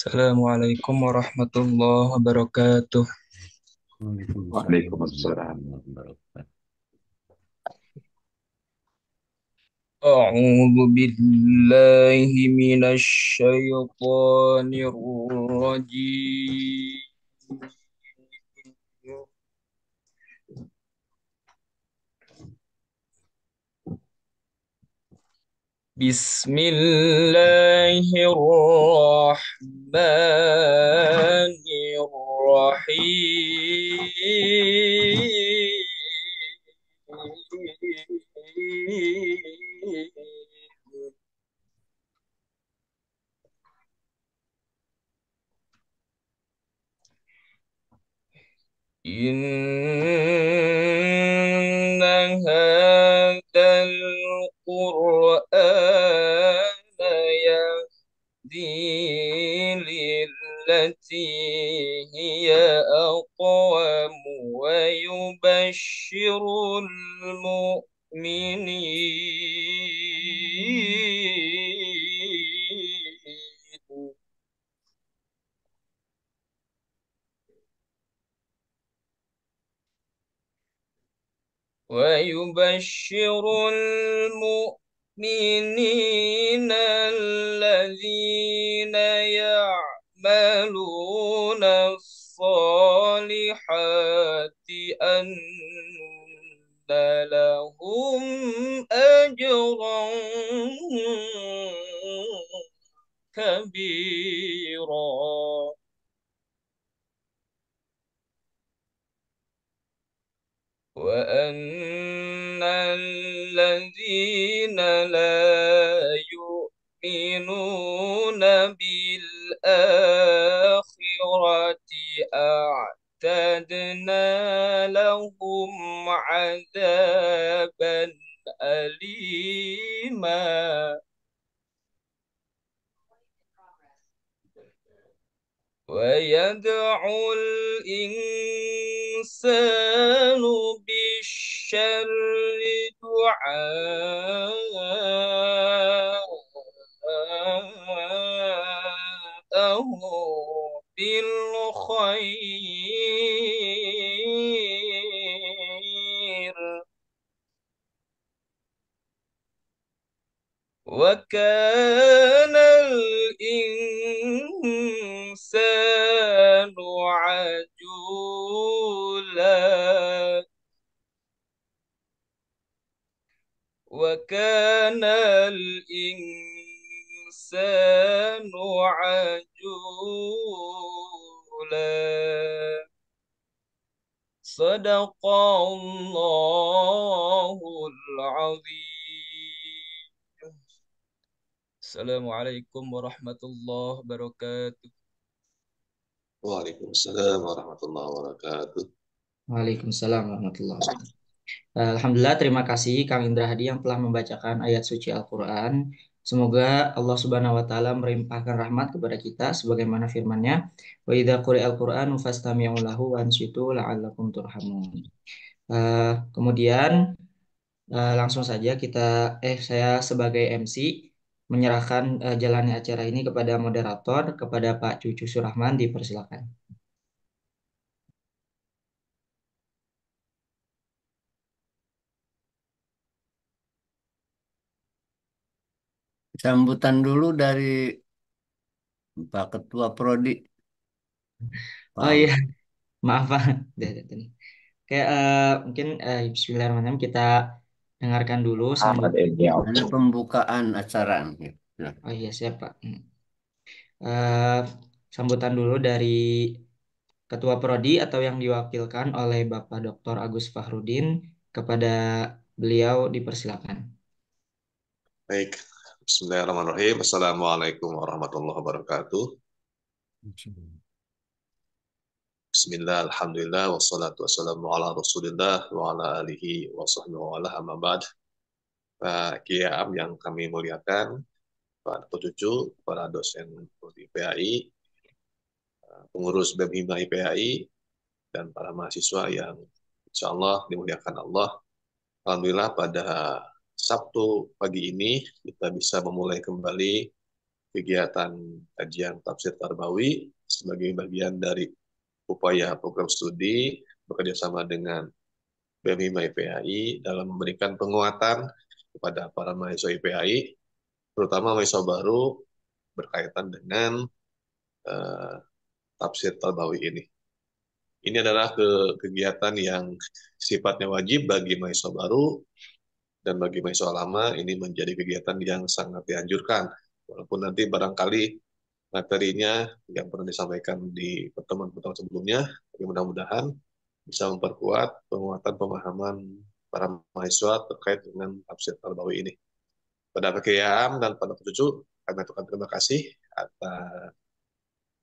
Assalamualaikum warahmatullahi wabarakatuh. Waalaikumsalam Waalaikumsalam. warahmatullahi wabarakatuh. أعوذ بالله من الشيطان الرجيم. بسم الله الرحمن الرحيم. إن هذا القرآن يهدي للتي هي أقوم ويبشر المؤمنين الذين يعملون الصالحات أن لهم أجرا كبيرا وأن الذين لا يؤمنون بالآخرة أعتدنا لهم عذابا أليما ويدعو الإنسان بالشر دعاءه بالخير وكان الإنسان عجولا وكان الإنسان عجولا صدق الله العظيم. Assalamualaikum warahmatullahi wabarakatuh. Waalaikumsalam warahmatullahi wabarakatuh. Waalaikumsalam warahmatullahi wabarakatuh. Alhamdulillah, terima kasih Kang Indra Hadi yang telah membacakan ayat suci Al-Quran. Semoga Allah Subhanahu wa Ta'ala melimpahkan rahmat kepada kita sebagaimana firman-Nya, "Wa idza quri'al Qur'anu fastami'u lahu wa ansitu la'allakum turhamun." Kemudian langsung saja saya sebagai MC menyerahkan jalannya acara ini kepada moderator, kepada Pak Cucu Surahman, dipersilakan. Sambutan dulu dari Pak Ketua Prodi, Pak Oh iya, Agus. maaf Pak. Kayak mungkin Bismillahirrahmanirrahim, kita dengarkan dulu Ahmad sambutan. Ibni Ini Auf. pembukaan acara. Gitu. Oh iya, siap Pak. Eh, Sambutan dulu dari Ketua Prodi atau yang diwakilkan oleh Bapak Dr. Agus Fahrudin, kepada beliau dipersilakan. Baik. Bismillahirrahmanirrahim. Assalamualaikum warahmatullahi wabarakatuh. Bismillah, alhamdulillah, wassalatu wassalamu ala rasulillah wa ala alihi wa sahbihi wa ala amma ba'd. Pak Kiai yang kami muliakan, Pak Dr. Cucu, para dosen di PAI, pengurus BEM Hima IPAI, dan para mahasiswa yang insya Allah dimuliakan Allah. Alhamdulillah pada Sabtu pagi ini kita bisa memulai kembali kegiatan kajian tafsir Tarbawi sebagai bagian dari upaya program studi bekerjasama dengan BEM Hima IPAI dalam memberikan penguatan kepada para mahasiswa IPAI, terutama mahasiswa baru berkaitan dengan uh, tafsir Tarbawi ini. Ini adalah kegiatan yang sifatnya wajib bagi mahasiswa baru, dan bagi mahasiswa lama ini menjadi kegiatan yang sangat dianjurkan. Walaupun nanti barangkali materinya yang pernah disampaikan di pertemuan-pertemuan sebelumnya, mudah-mudahan bisa memperkuat penguatan pemahaman para mahasiswa terkait dengan tafsir Tarbawi ini. Pada PKIAM dan pada Cucu, kami ucapkan terima kasih atas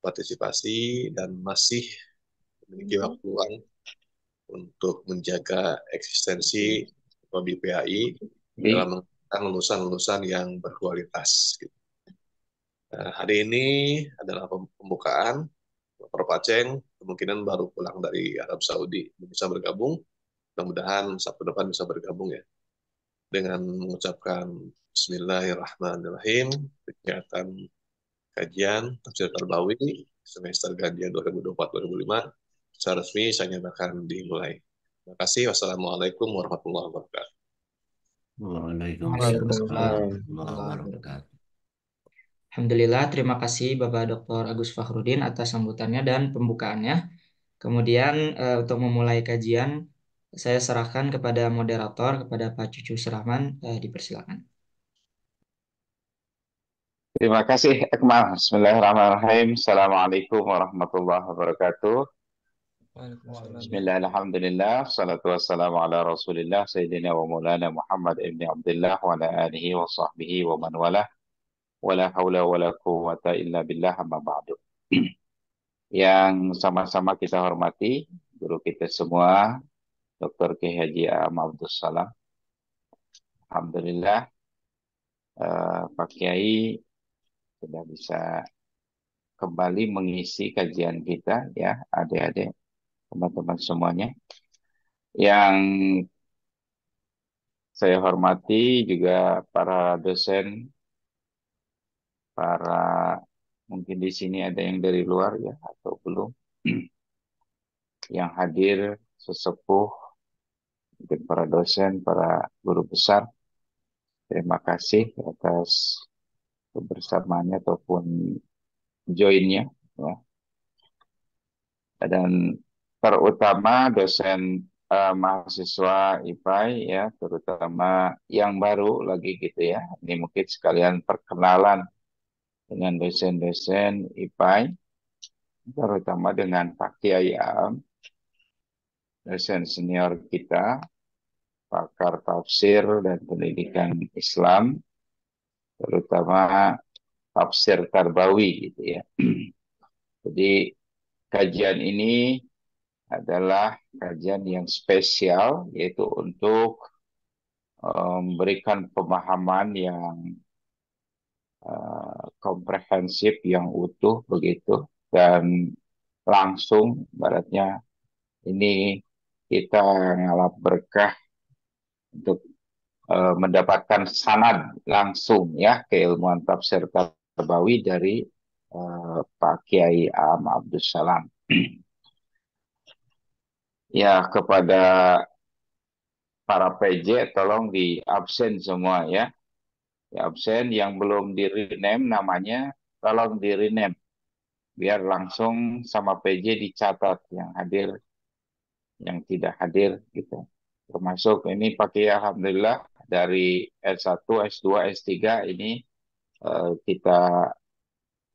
partisipasi dan masih memiliki waktu luang untuk menjaga eksistensi BPAI dalam mengembangkan lulusan-lulusan yang berkualitas. Hari ini adalah pembukaan. Prof. Aceng kemungkinan baru pulang dari Arab Saudi, bisa bergabung. Mudah-mudahan Sabtu depan bisa bergabung ya. Dengan mengucapkan Bismillahirrahmanirrahim, kegiatan kajian tafsir Tarbawi semester ganjian 2024-2025 secara resmi saya nyatakan dimulai. Terima kasih. Wassalamualaikum warahmatullahi wabarakatuh. Waalaikumsalam warahmatullahi wabarakatuh. Alhamdulillah, terima kasih Bapak Dr. Agus Fakhruddin atas sambutannya dan pembukaannya. Kemudian untuk memulai kajian, saya serahkan kepada moderator, kepada Pak Cucu Surahman, dipersilakan. Terima kasih, Akmal. Bismillahirrahmanirrahim. Assalamualaikum warahmatullahi wabarakatuh. Bismillah, alhamdulillah. Salatu wassalamu ala rasulillah, Sayyidina wa maulana Muhammad ibn Abdullah wa ala alihi wa sahbihi wa man walah. Wala hawla wala quwwata illa billah, amma ba'du. Yang sama-sama kita hormati guru kita semua, Dr. Kiai Haji Am Abdus Salam. Alhamdulillah, Pak Kiai sudah bisa kembali mengisi kajian kita ya, adik-adik, teman-teman semuanya. Yang saya hormati juga para dosen, para mungkin di sini ada yang dari luar ya atau belum, yang hadir, sesepuh, mungkin para dosen, para guru besar. Terima kasih atas kebersamaannya ataupun joinnya ya. Dan terutama dosen mahasiswa IPAI ya, terutama yang baru lagi gitu ya. Ini mungkin sekalian perkenalan dengan dosen-dosen IPAI, terutama dengan Pak Kiai Am, dosen senior kita, pakar tafsir dan pendidikan Islam, terutama tafsir Tarbawi gitu ya. Jadi kajian ini adalah kajian yang spesial, yaitu untuk memberikan pemahaman yang komprehensif, yang utuh begitu, dan langsung, baratnya ini kita ngalap berkah untuk mendapatkan sanad langsung ya keilmuan tafsir Tarbawi dari Pak Kiai Am Abdus Salam. Ya, kepada para PJ tolong di absen semua ya. Di absen, yang belum di rename namanya tolong di rename biar langsung sama PJ dicatat yang hadir, yang tidak hadir gitu. Termasuk ini pakai alhamdulillah dari S1, S2, S3 ini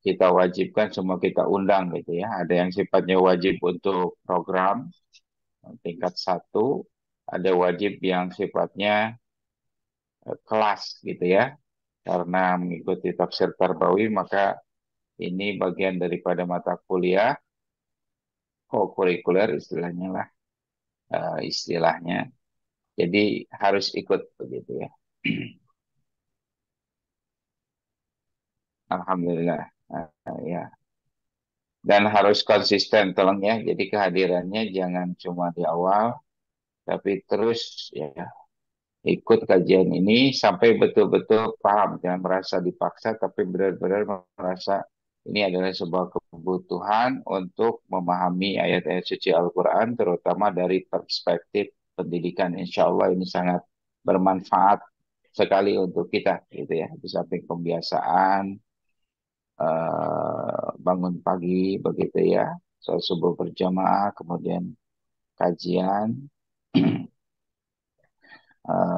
kita wajibkan semua, kita undang gitu ya. Ada yang sifatnya wajib untuk program tingkat 1, ada wajib yang sifatnya kelas gitu ya. Karena mengikuti tafsir Tarbawi, maka ini bagian daripada mata kuliah kurikuler istilahnya lah, istilahnya. Jadi harus ikut begitu ya. Alhamdulillah ya. Dan harus konsisten tolong ya. Jadi kehadirannya jangan cuma di awal, tapi terus ya ikut kajian ini sampai betul-betul paham, jangan merasa dipaksa, tapi benar-benar merasa ini adalah sebuah kebutuhan untuk memahami ayat-ayat suci Al-Quran, terutama dari perspektif pendidikan. Insya Allah ini sangat bermanfaat sekali untuk kita, gitu ya. Di samping kebiasaan, bangun pagi, begitu ya, sholat subuh berjamaah, kemudian kajian,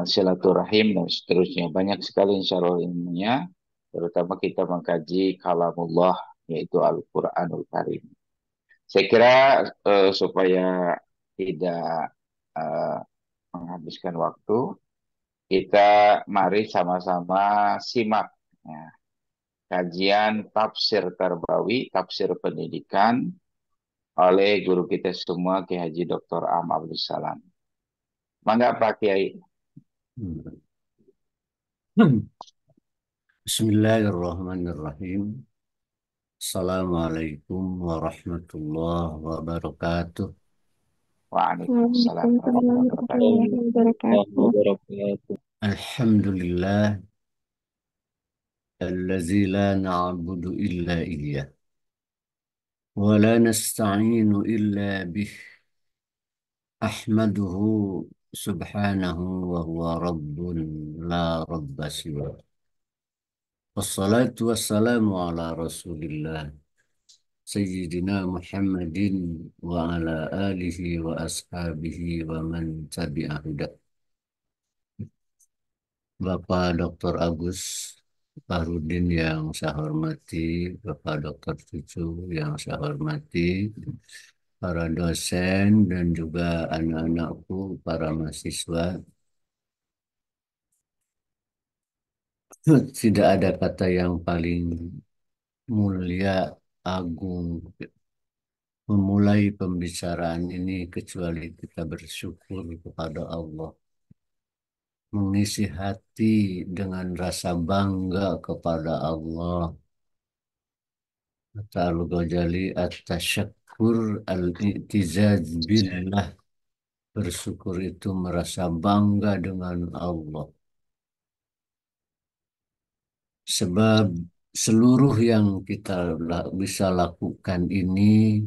silaturahim dan seterusnya. Banyak sekali insya Allah ilmunya, terutama kita mengkaji kalamullah, yaitu Al-Quranul Karim. Saya kira supaya tidak eh, menghabiskan waktu, kita mari sama-sama simak ya, kajian tafsir Tarbawi, tafsir pendidikan oleh guru kita semua, Ki Haji Dr. Am Abdul Salam. Mangga Pak Kiai. Bismillahirrahmanirrahim. Assalamualaikum warahmatullahi wabarakatuh. Waalaikumsalam Waalaikumsalam warahmatullahi warahmatullahi wabarakatuh. wabarakatuh. Alhamdulillah allazi la na'budu illa iyyah wa la nasta'inu illa bih. Ahmaduhu subhanahu wa huwa rabbun la rabba siwa. Wassalatu wassalamu ala rasulillah Sayyidina Muhammadin wa ala alihi wa ashabihi wa man tabi'a huda. Bapak Dr. Agus Farudin yang saya hormati, Bapak Dr. Cucu yang saya hormati, para dosen dan juga anak-anakku, para mahasiswa. Tidak ada kata yang paling mulia, agung memulai pembicaraan ini kecuali kita bersyukur kepada Allah. Mengisi hati dengan rasa bangga kepada Allah. Kata Al-Ghazali, at-tasyakkur al-i'tizaz billah. Bersyukur itu merasa bangga dengan Allah. Sebab seluruh yang kita bisa lakukan ini,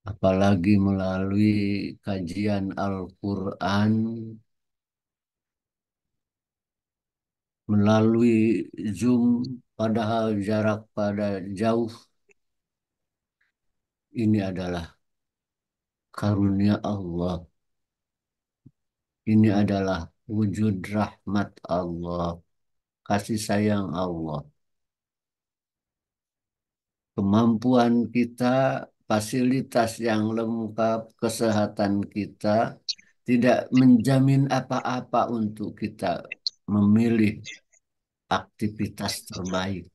apalagi melalui kajian Al-Quran, melalui Zoom, padahal jarak pada jauh, ini adalah karunia Allah. Ini adalah wujud rahmat Allah, kasih sayang Allah. Kemampuan kita, fasilitas yang lengkap, kesehatan kita tidak menjamin apa-apa untuk kita memilih aktivitas terbaik.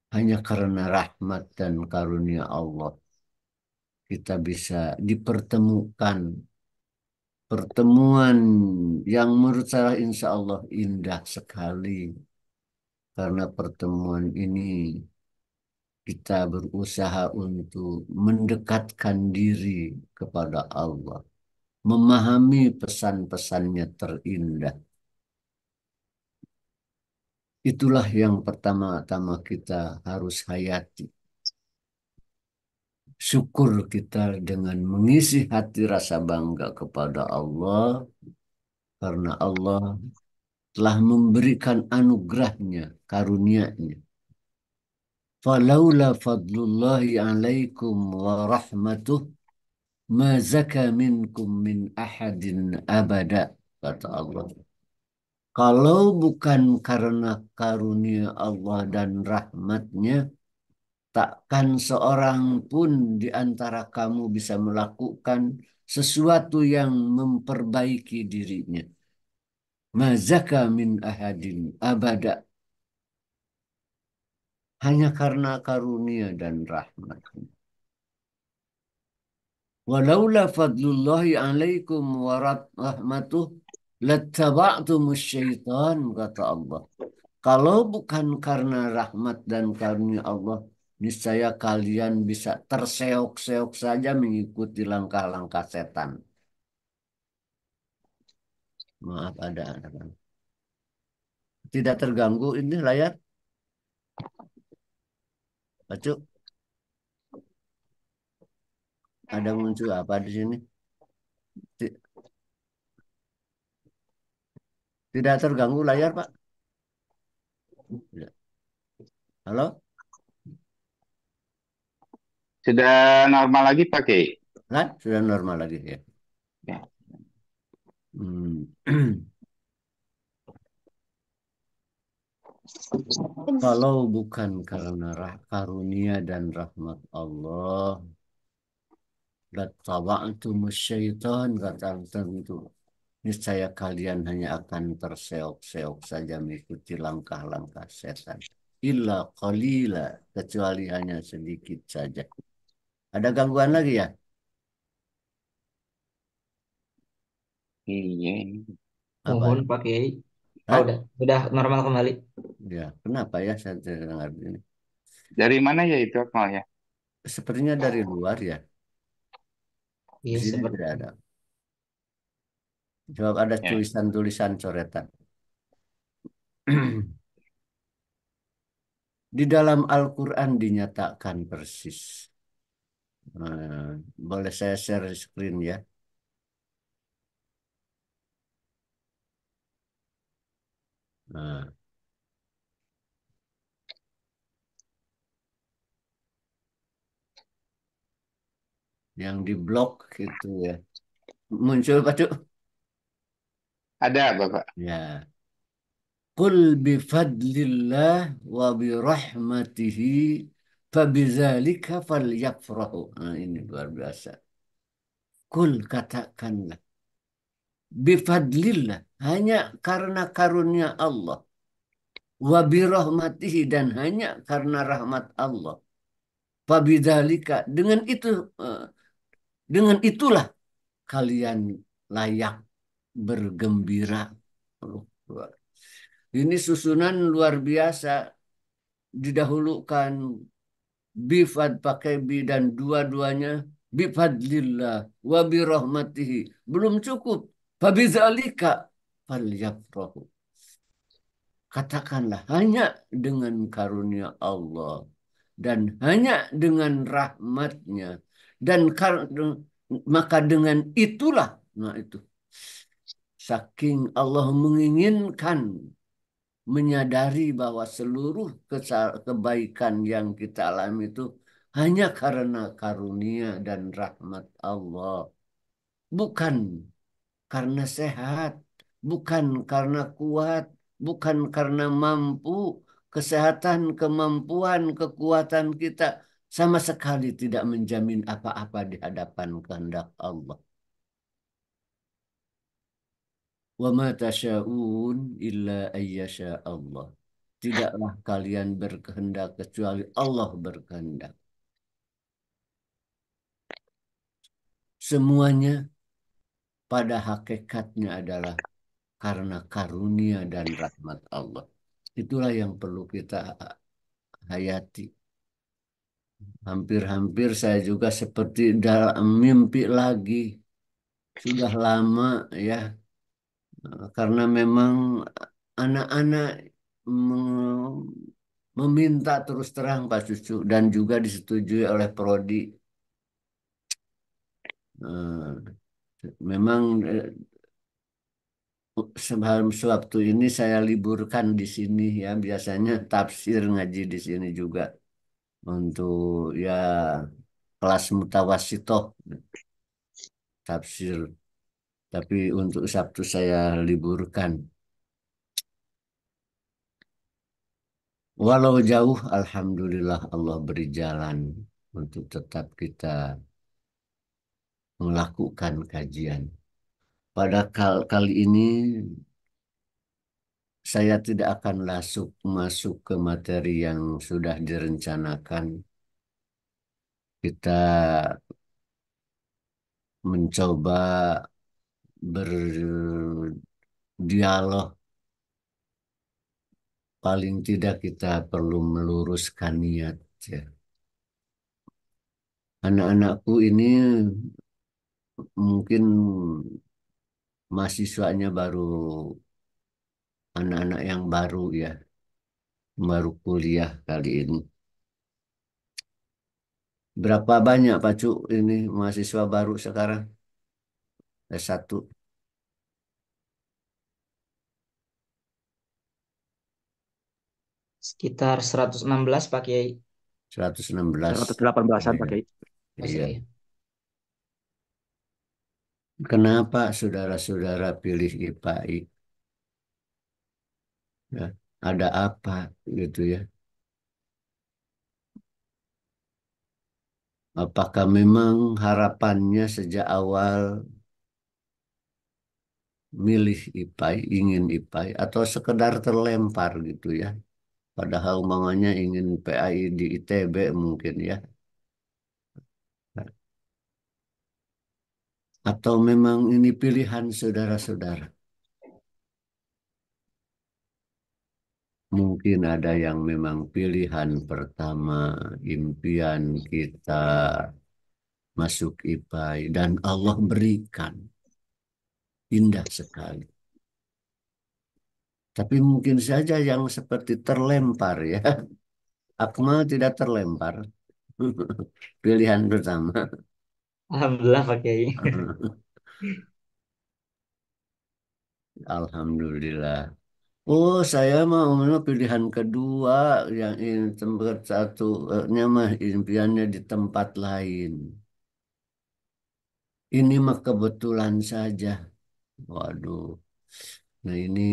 Hanya karena rahmat dan karunia Allah kita bisa dipertemukan. Pertemuan yang menurut saya insya Allah indah sekali. Karena pertemuan ini kita berusaha untuk mendekatkan diri kepada Allah. Memahami pesan-pesannya terindah. Itulah yang pertama-tama kita harus hayati. Syukur kita dengan mengisi hati rasa bangga kepada Allah. Karena Allah telah memberikan anugerahnya, karunia-Nya. Falaula fadlullahi alaikum wa rahmatuh ma zaka minkum min ahadin abada, kata Allah. Kalau bukan karena karunia Allah dan rahmatnya, takkan seorang pun di antara kamu bisa melakukan sesuatu yang memperbaiki dirinya. Mazaka min ahadin abada. Hanya karena karunia dan rahmatnya. Walaula fadlullahi alaikum wa rahmatuh lattaba'tumus syaitan, kata Allah. Kalau bukan karena rahmat dan karunia Allah, niscaya kalian bisa terseok-seok saja mengikuti langkah-langkah setan. Maaf ada. Tidak terganggu ini layar, Pak Cuk? Ada muncul apa di sini? Ti- Tidak terganggu layar, Pak? Tidak. Halo? Sudah normal lagi pakai. Kan? Sudah normal lagi ya. Ya. Hmm. Kalau bukan karena karunia dan rahmat Allah, lattaba'tumus syaitan, kata tentu. Niscaya kalian hanya akan terseok-seok saja mengikuti langkah-langkah setan. Illa qalila, kecuali hanya sedikit saja. Ada gangguan lagi ya? Iya. Apa Mohon ya? Pak Kiai. Oh, Hah? udah normal kembali. Ya, kenapa ya saya tidak dengar ini? Dari mana ya itu Akmal ya? Sepertinya dari luar ya. Di Iya, sini seperti tidak ada. Sebab ada Ya. tulisan-tulisan coretan. Di dalam Al-Quran dinyatakan persis. Boleh saya share screen ya? Nah, yang di blok itu ya. Muncul Pak Cuk? Ada Bapak. Ya. Qul bifadlillah wa birahmatihi fabizalika falyafrahu. Nah, ini luar biasa. Kul katakanlah. Bifadlillah. Hanya karena karunia Allah. Wa birahmatihi dan hanya karena rahmat Allah. Fabidzalika. Dengan itulah kalian layak bergembira. Ini susunan luar biasa. Didahulukan bifad pakai bi dan dua-duanya bifadlillah wa birahmatihi. Belum cukup. Fabidzalika falyafrahu. Katakanlah hanya dengan karunia Allah dan hanya dengan rahmatnya dan maka dengan itulah, nah itu, saking Allah menginginkan menyadari bahwa seluruh kebaikan yang kita alami itu hanya karena karunia dan rahmat Allah, bukan karena sehat, bukan karena kuat, bukan karena mampu. Kesehatan, kemampuan, kekuatan kita sama sekali tidak menjamin apa-apa di hadapan kehendak Allah. Wa ma tasyaun illa ayyasha Allah. Tidaklah kalian berkehendak kecuali Allah berkehendak. Semuanya pada hakikatnya adalah karena karunia dan rahmat Allah. Itulah yang perlu kita hayati. Hampir-hampir saya juga seperti dalam mimpi lagi. Sudah lama ya, karena memang anak-anak meminta terus terang Pak Cucu dan juga disetujui oleh Prodi. Eh, Memang sebelum sewaktu ini saya liburkan di sini ya, biasanya tafsir ngaji di sini juga untuk ya kelas mutawasitoh tafsir. Tapi untuk Sabtu saya liburkan. Walau jauh, Alhamdulillah Allah beri jalan untuk tetap kita melakukan kajian. Pada kali ini saya tidak akan masuk ke materi yang sudah direncanakan. Kita mencoba berdialog. Paling tidak kita perlu meluruskan niat. Ya. Anak-anakku ini mungkin mahasiswanya baru anak-anak yang baru ya, baru kuliah kali ini. Berapa banyak Pak Cuk ini mahasiswa baru sekarang? S1. Sekitar 116 Pak Kiai. 116. 118-an Iya. pakai. Mas Iya. Kiai. Kenapa saudara-saudara pilih IPAI? Ya, ada apa gitu ya? Apakah memang harapannya sejak awal milih IPAI, ingin IPAI, atau sekedar terlempar gitu ya? Padahal umpamanya ingin PAI di ITB mungkin ya? Atau memang ini pilihan saudara-saudara? Mungkin ada yang memang pilihan pertama, impian kita masuk IPAI, dan Allah berikan. Indah sekali. Tapi mungkin saja yang seperti terlempar ya. Akmal tidak terlempar. Pilihan pertama. Alhamdulillah Pak Kiai. Alhamdulillah. Oh, saya mau pilihan kedua yang ini tempat satu mah impiannya di tempat lain. Ini mah kebetulan saja. Waduh. Nah, ini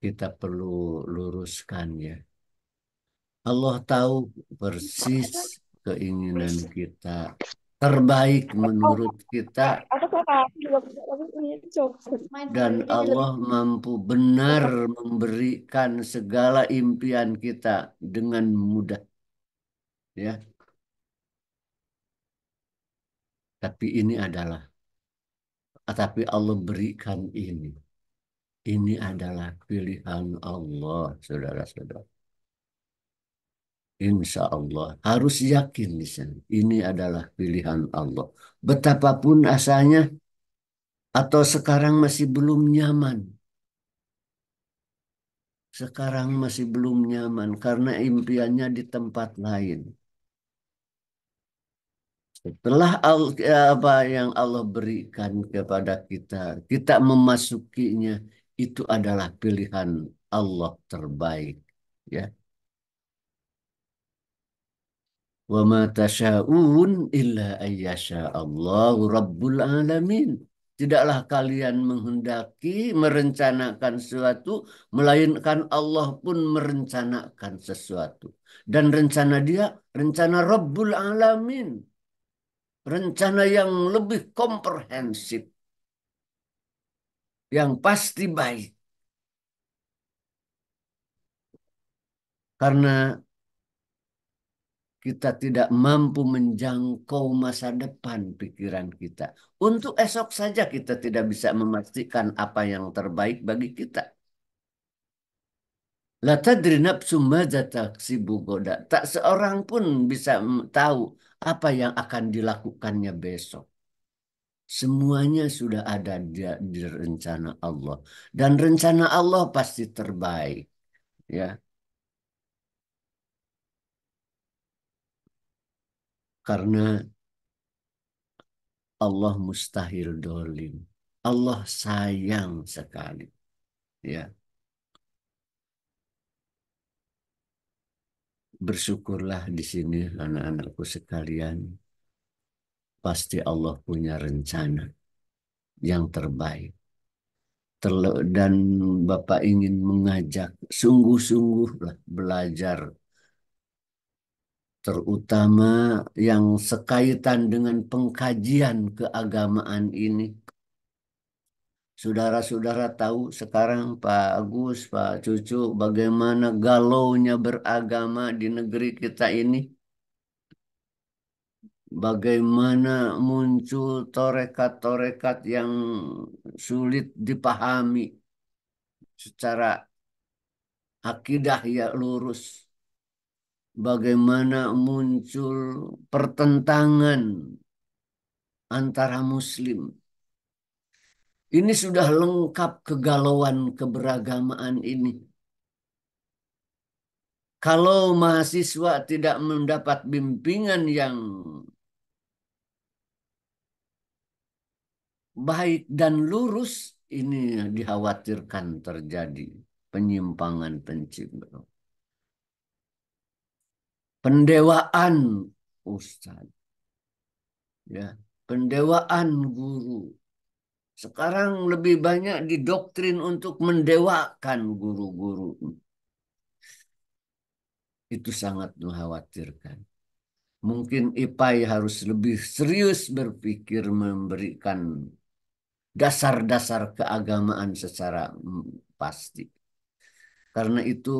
kita perlu luruskan ya. Allah tahu persis keinginan kita, terbaik menurut kita, dan Allah mampu benar memberikan segala impian kita dengan mudah. Ya, tapi ini adalah, tapi Allah berikan ini. Ini adalah pilihan Allah, saudara-saudara. Insya Allah harus yakin di sana. Ini adalah pilihan Allah. Betapapun asalnya atau sekarang masih belum nyaman. Sekarang masih belum nyaman karena impiannya di tempat lain. Setelah apa yang Allah berikan kepada kita, kita memasukinya, itu adalah pilihan Allah terbaik. Ya. Wa ma tasha'un illa ayyasha Allahu Rabbul Alamin. Tidaklah kalian menghendaki merencanakan sesuatu, melainkan Allah pun merencanakan sesuatu. Dan rencana dia, rencana Rabbul Alamin. Rencana yang lebih komprehensif. Yang pasti baik. Karena kita tidak mampu menjangkau masa depan pikiran kita. Untuk esok saja kita tidak bisa memastikan apa yang terbaik bagi kita. La tadri nafsum madza taksibu goda. Tak seorang pun bisa tahu apa yang akan dilakukannya besok. Semuanya sudah ada di rencana Allah. Dan rencana Allah pasti terbaik. Ya, karena Allah mustahil dolim. Allah sayang sekali. Ya, bersyukurlah di sini anak-anakku sekalian. Pasti Allah punya rencana yang terbaik. Dan Bapak ingin mengajak sungguh-sungguhlah belajar. Terutama yang sekaitan dengan pengkajian keagamaan ini. Saudara-saudara tahu sekarang Pak Agus, Pak Cucu, bagaimana galaunya beragama di negeri kita ini. Bagaimana muncul torekat-torekat yang sulit dipahami secara akidah ya lurus. Bagaimana muncul pertentangan antara muslim. Ini sudah lengkap kegalauan keberagamaan ini. Kalau mahasiswa tidak mendapat bimbingan yang baik dan lurus, ini dikhawatirkan terjadi penyimpangan pencitraan. Pendewaan ustaz, ya, pendewaan guru. Sekarang lebih banyak didoktrin untuk mendewakan guru-guru. Itu sangat mengkhawatirkan. Mungkin IPAI harus lebih serius berpikir memberikan dasar-dasar keagamaan secara pasti. Karena itu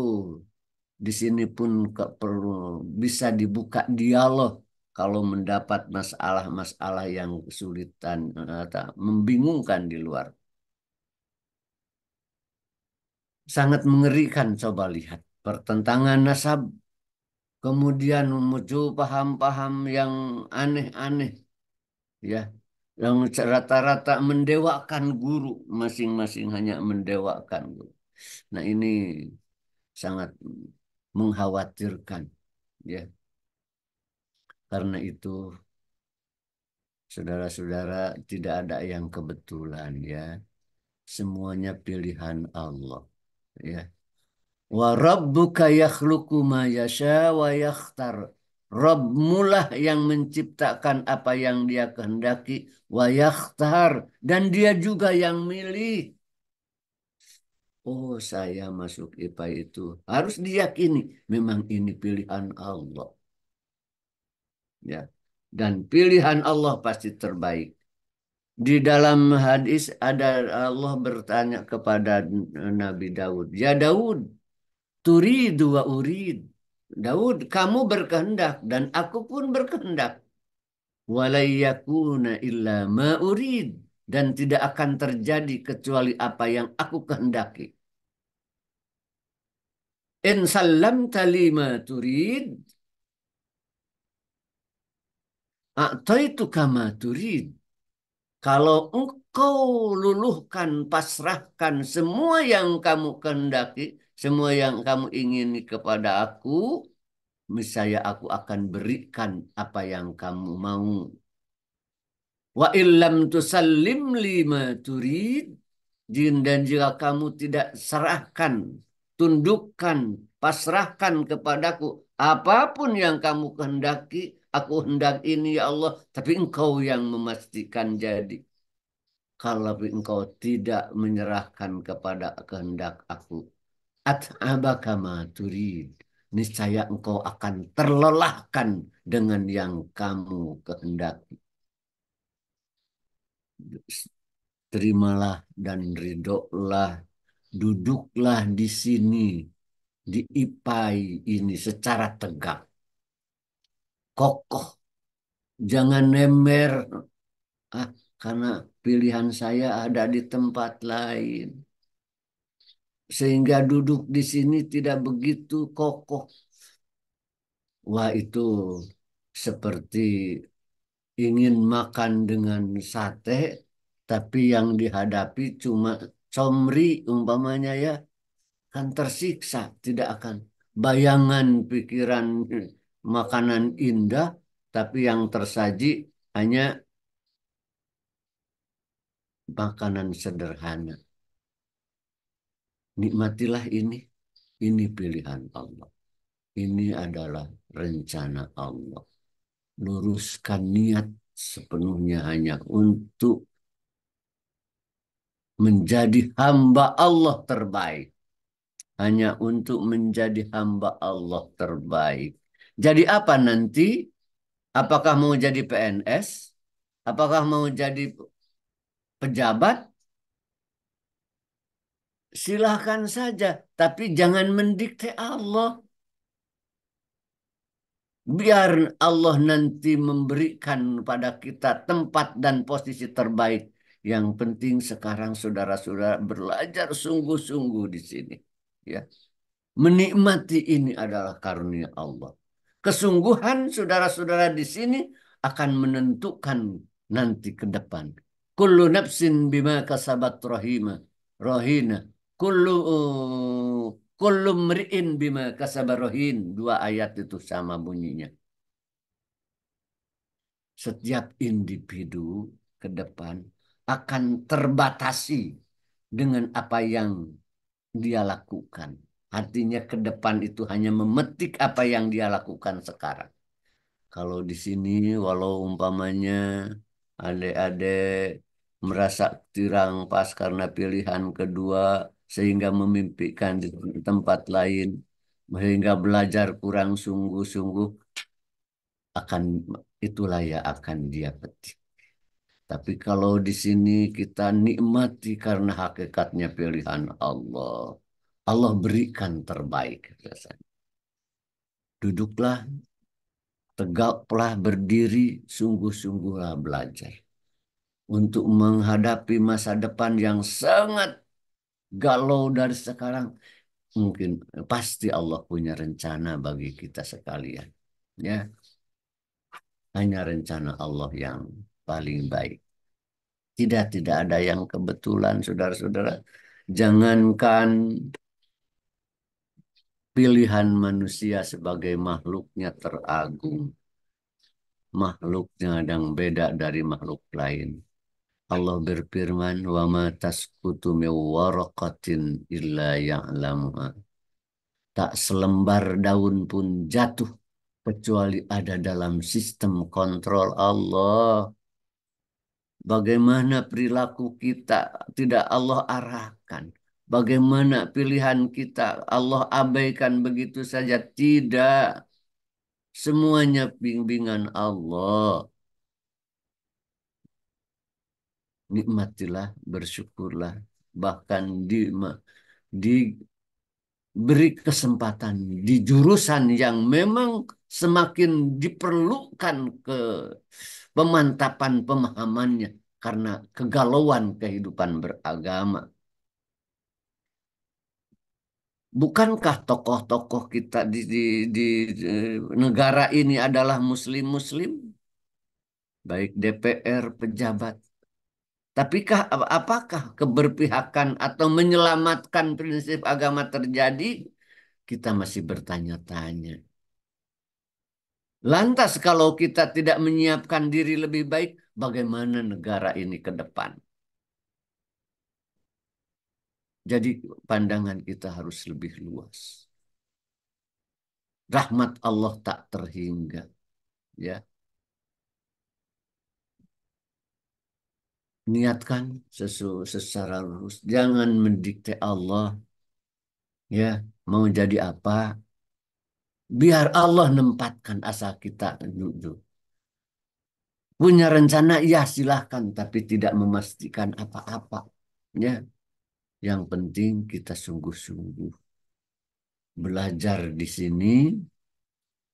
di sini pun perlu bisa dibuka dialog kalau mendapat masalah-masalah yang kesulitan atau membingungkan di luar. Sangat mengerikan, coba lihat pertentangan nasab, kemudian muncul paham-paham yang aneh-aneh, ya, yang rata-rata mendewakan guru, masing-masing hanya mendewakan guru. Nah, ini sangat mengkhawatirkan, ya. Karena itu, saudara-saudara, tidak ada yang kebetulan, ya. Semuanya pilihan Allah, ya. Wa rabbuka yakhluqu ma yasha wa yakhtar. Rabbmulah yang menciptakan apa yang dia kehendaki, wa yakhtar, dan dia juga yang milih. Oh, saya masuk IPA itu harus diyakini memang ini pilihan Allah, ya. Dan pilihan Allah pasti terbaik. Di dalam hadis ada Allah bertanya kepada Nabi Daud, "Ya Daud, turidu wa urid." Daud, kamu berkehendak dan aku pun berkehendak. Walayyakuna illa ma urid, dan tidak akan terjadi kecuali apa yang aku kehendaki. In sallamta lima turid, a'taituka ma turid. Kalau engkau luluhkan, pasrahkan semua yang kamu kehendaki, semua yang kamu ingini kepada aku, misalnya aku akan berikan apa yang kamu mau. Wa illam tusallim lima turid, dan jika kamu tidak serahkan, tundukkan, pasrahkan kepadaku apapun yang kamu kehendaki, aku hendak ini ya Allah, tapi engkau yang memastikan jadi. Kalau engkau tidak menyerahkan kepada kehendak aku, at'abaka ma turid, niscaya engkau akan terlelahkan dengan yang kamu kehendaki. Terimalah dan ridholah, duduklah di sini, di IPAI ini secara tegak, kokoh, jangan nember, karena pilihan saya ada di tempat lain. Sehingga duduk di sini tidak begitu kokoh. Wah, itu seperti ingin makan dengan sate, tapi yang dihadapi cuma comri umpamanya, ya, kan tersiksa, tidak akan. Bayangan pikiran makanan indah, tapi yang tersaji hanya makanan sederhana. Nikmatilah ini. Ini pilihan Allah. Ini adalah rencana Allah. Luruskan niat sepenuhnya hanya untuk menjadi hamba Allah terbaik. Hanya untuk menjadi hamba Allah terbaik. Jadi apa nanti? Apakah mau jadi PNS? Apakah mau jadi pejabat? Silahkan saja. Tapi jangan mendikte Allah. Biar Allah nanti memberikan pada kita tempat dan posisi terbaik. Yang penting sekarang saudara-saudara belajar sungguh-sungguh di sini. Ya. Menikmati ini adalah karunia Allah. Kesungguhan saudara-saudara di sini akan menentukan nanti ke depan Kullu nafsin bima kasabat rahima. Rahina. Kullu kullu mri'in bima kasaba rahin. Dua ayat itu sama bunyinya. Setiap individu ke depan akan terbatasi dengan apa yang dia lakukan. Artinya ke depan itu hanya memetik apa yang dia lakukan sekarang. Kalau di sini, walau umpamanya adik-adik merasa tirang pas karena pilihan kedua, sehingga memimpikan di tempat lain, sehingga belajar kurang sungguh-sungguh, akan itulah ya akan dia petik. Tapi kalau di sini kita nikmati karena hakikatnya pilihan Allah. Allah berikan terbaik. Biasanya. Duduklah, tegaklah, berdiri, sungguh-sungguhlah belajar. Untuk menghadapi masa depan yang sangat galau dari sekarang. Mungkin pasti Allah punya rencana bagi kita sekalian. Ya, hanya rencana Allah yang paling baik. Tidak ada yang kebetulan, saudara-saudara. Jangankan pilihan manusia sebagai makhluknya teragung, makhluknya yang beda dari makhluk lain. Allah berfirman, "Wa ma tasqutu min waraqatin illa ya'lamuha." Tak selembar daun pun jatuh kecuali ada dalam sistem kontrol Allah. Bagaimana perilaku kita tidak Allah arahkan. Bagaimana pilihan kita Allah abaikan begitu saja. Tidak. Semuanya bimbingan Allah. Nikmatilah, bersyukurlah. Bahkan diberi kesempatan di jurusan yang memang semakin diperlukan ke pemantapan pemahamannya karena kegalauan kehidupan beragama. Bukankah tokoh-tokoh kita di negara ini adalah muslim-muslim, baik DPR, pejabat. Tapikah apakah keberpihakan atau menyelamatkan prinsip agama terjadi? Kita masih bertanya-tanya. Lantas kalau kita tidak menyiapkan diri lebih baik, bagaimana negara ini ke depan? Jadi pandangan kita harus lebih luas. Rahmat Allah tak terhingga, ya. Niatkan secara lurus. Jangan mendikte Allah, ya. Mau jadi apa? Biar Allah nempatkan asal kita duduk. Punya rencana, ya silahkan. Tapi tidak memastikan apa-apa. Ya. Yang penting kita sungguh-sungguh. Belajar di sini,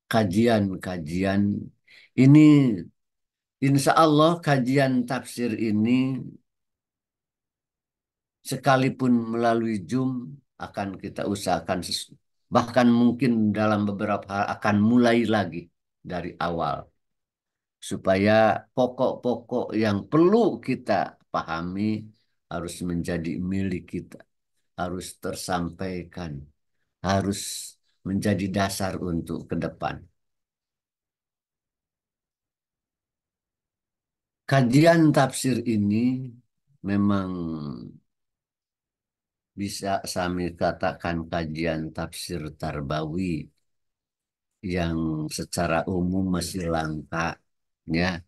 kajian-kajian. Ini insya Allah kajian tafsir ini sekalipun melalui Zoom akan kita usahakan bahkan mungkin dalam beberapa hal akan mulai lagi dari awal supaya pokok-pokok yang perlu kita pahami harus menjadi milik kita, harus tersampaikan, harus menjadi dasar untuk ke depan. Kajian tafsir ini memang bisa kami katakan kajian tafsir tarbawi yang secara umum masih langka, ya.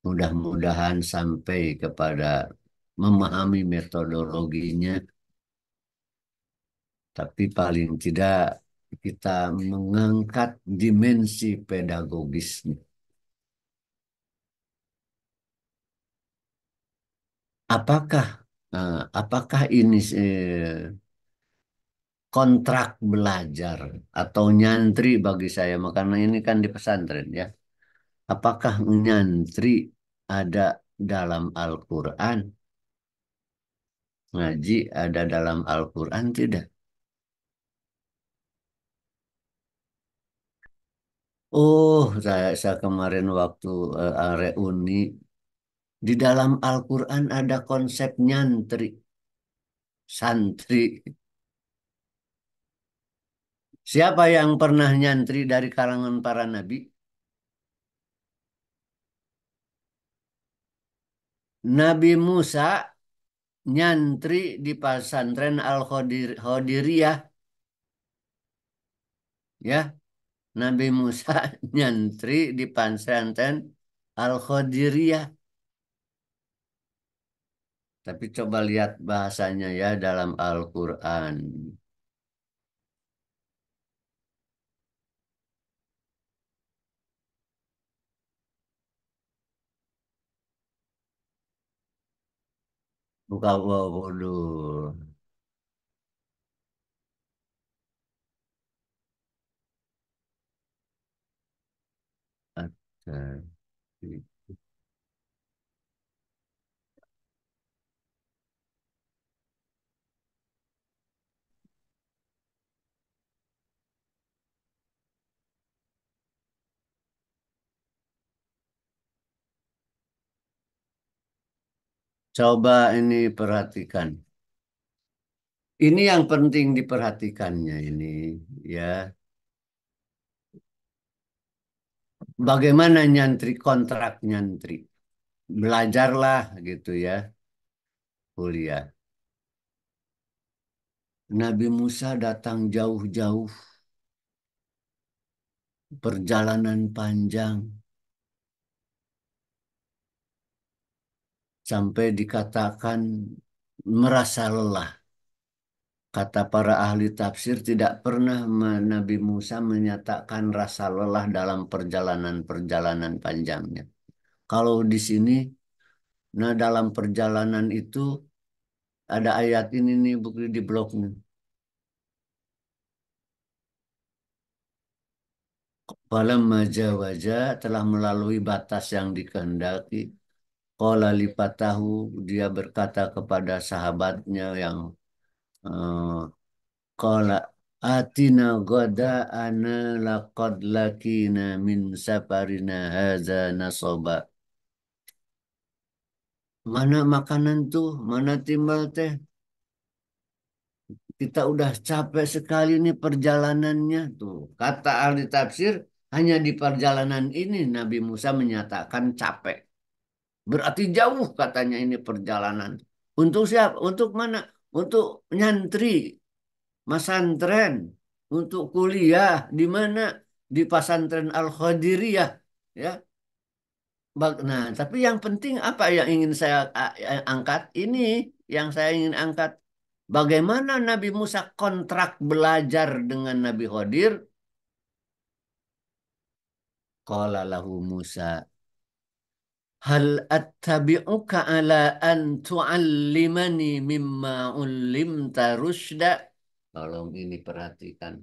Mudah-mudahan sampai kepada memahami metodologinya, tapi paling tidak kita mengangkat dimensi pedagogisnya. Apakah apakah ini kontrak belajar atau nyantri bagi saya, karena ini kan di pesantren ya. Apakah nyantri ada dalam Al-Quran? Ngaji ada dalam Al-Quran tidak? Oh, saya kemarin waktu reuni Di dalam Al-Quran ada konsep nyantri, santri. Siapa yang pernah nyantri dari kalangan para nabi? Nabi Musa nyantri di pesantren Al-Khodiriyah, ya. Nabi Musa nyantri di pesantren Al-Khodiriyah. Tapi coba lihat bahasanya ya dalam Al-Quran. Buka waduh. Coba ini perhatikan. Ini yang penting diperhatikannya ini, ya. Bagaimana nyantri kontrak nyantri? Belajarlah gitu ya, kuliah. Nabi Musa datang jauh-jauh, perjalanan panjang, sampai dikatakan merasa lelah. Kata para ahli tafsir tidak pernah Nabi Musa menyatakan rasa lelah dalam perjalanan-perjalanan panjangnya. Kalau di sini, nah dalam perjalanan itu ada ayat ini nih buku di blognya. Falamma jawaza telah melalui batas yang dikehendaki. Qala lipatahu dia berkata kepada sahabatnya yang eh, qala atina ana laqad lakina min safarina hadza nasaba. Mana makanan tuh? Mana timbal teh? Kita udah capek sekali nih perjalanannya tuh. Kata ahli tafsir, hanya di perjalanan ini Nabi Musa menyatakan capek. Berarti jauh katanya ini perjalanan. Untuk siapa? Untuk mana? Untuk nyantri, masantren, untuk kuliah di mana? Di pesantren Al-Khadiriyah, ya. Nah, tapi yang penting apa yang ingin saya angkat? Ini yang saya ingin angkat. Bagaimana Nabi Musa kontrak belajar dengan Nabi Khidir? Qala lahu Musa, hal attabi'uka ala an tu'allimani mimma ullimta rusyda. Tolong ini perhatikan.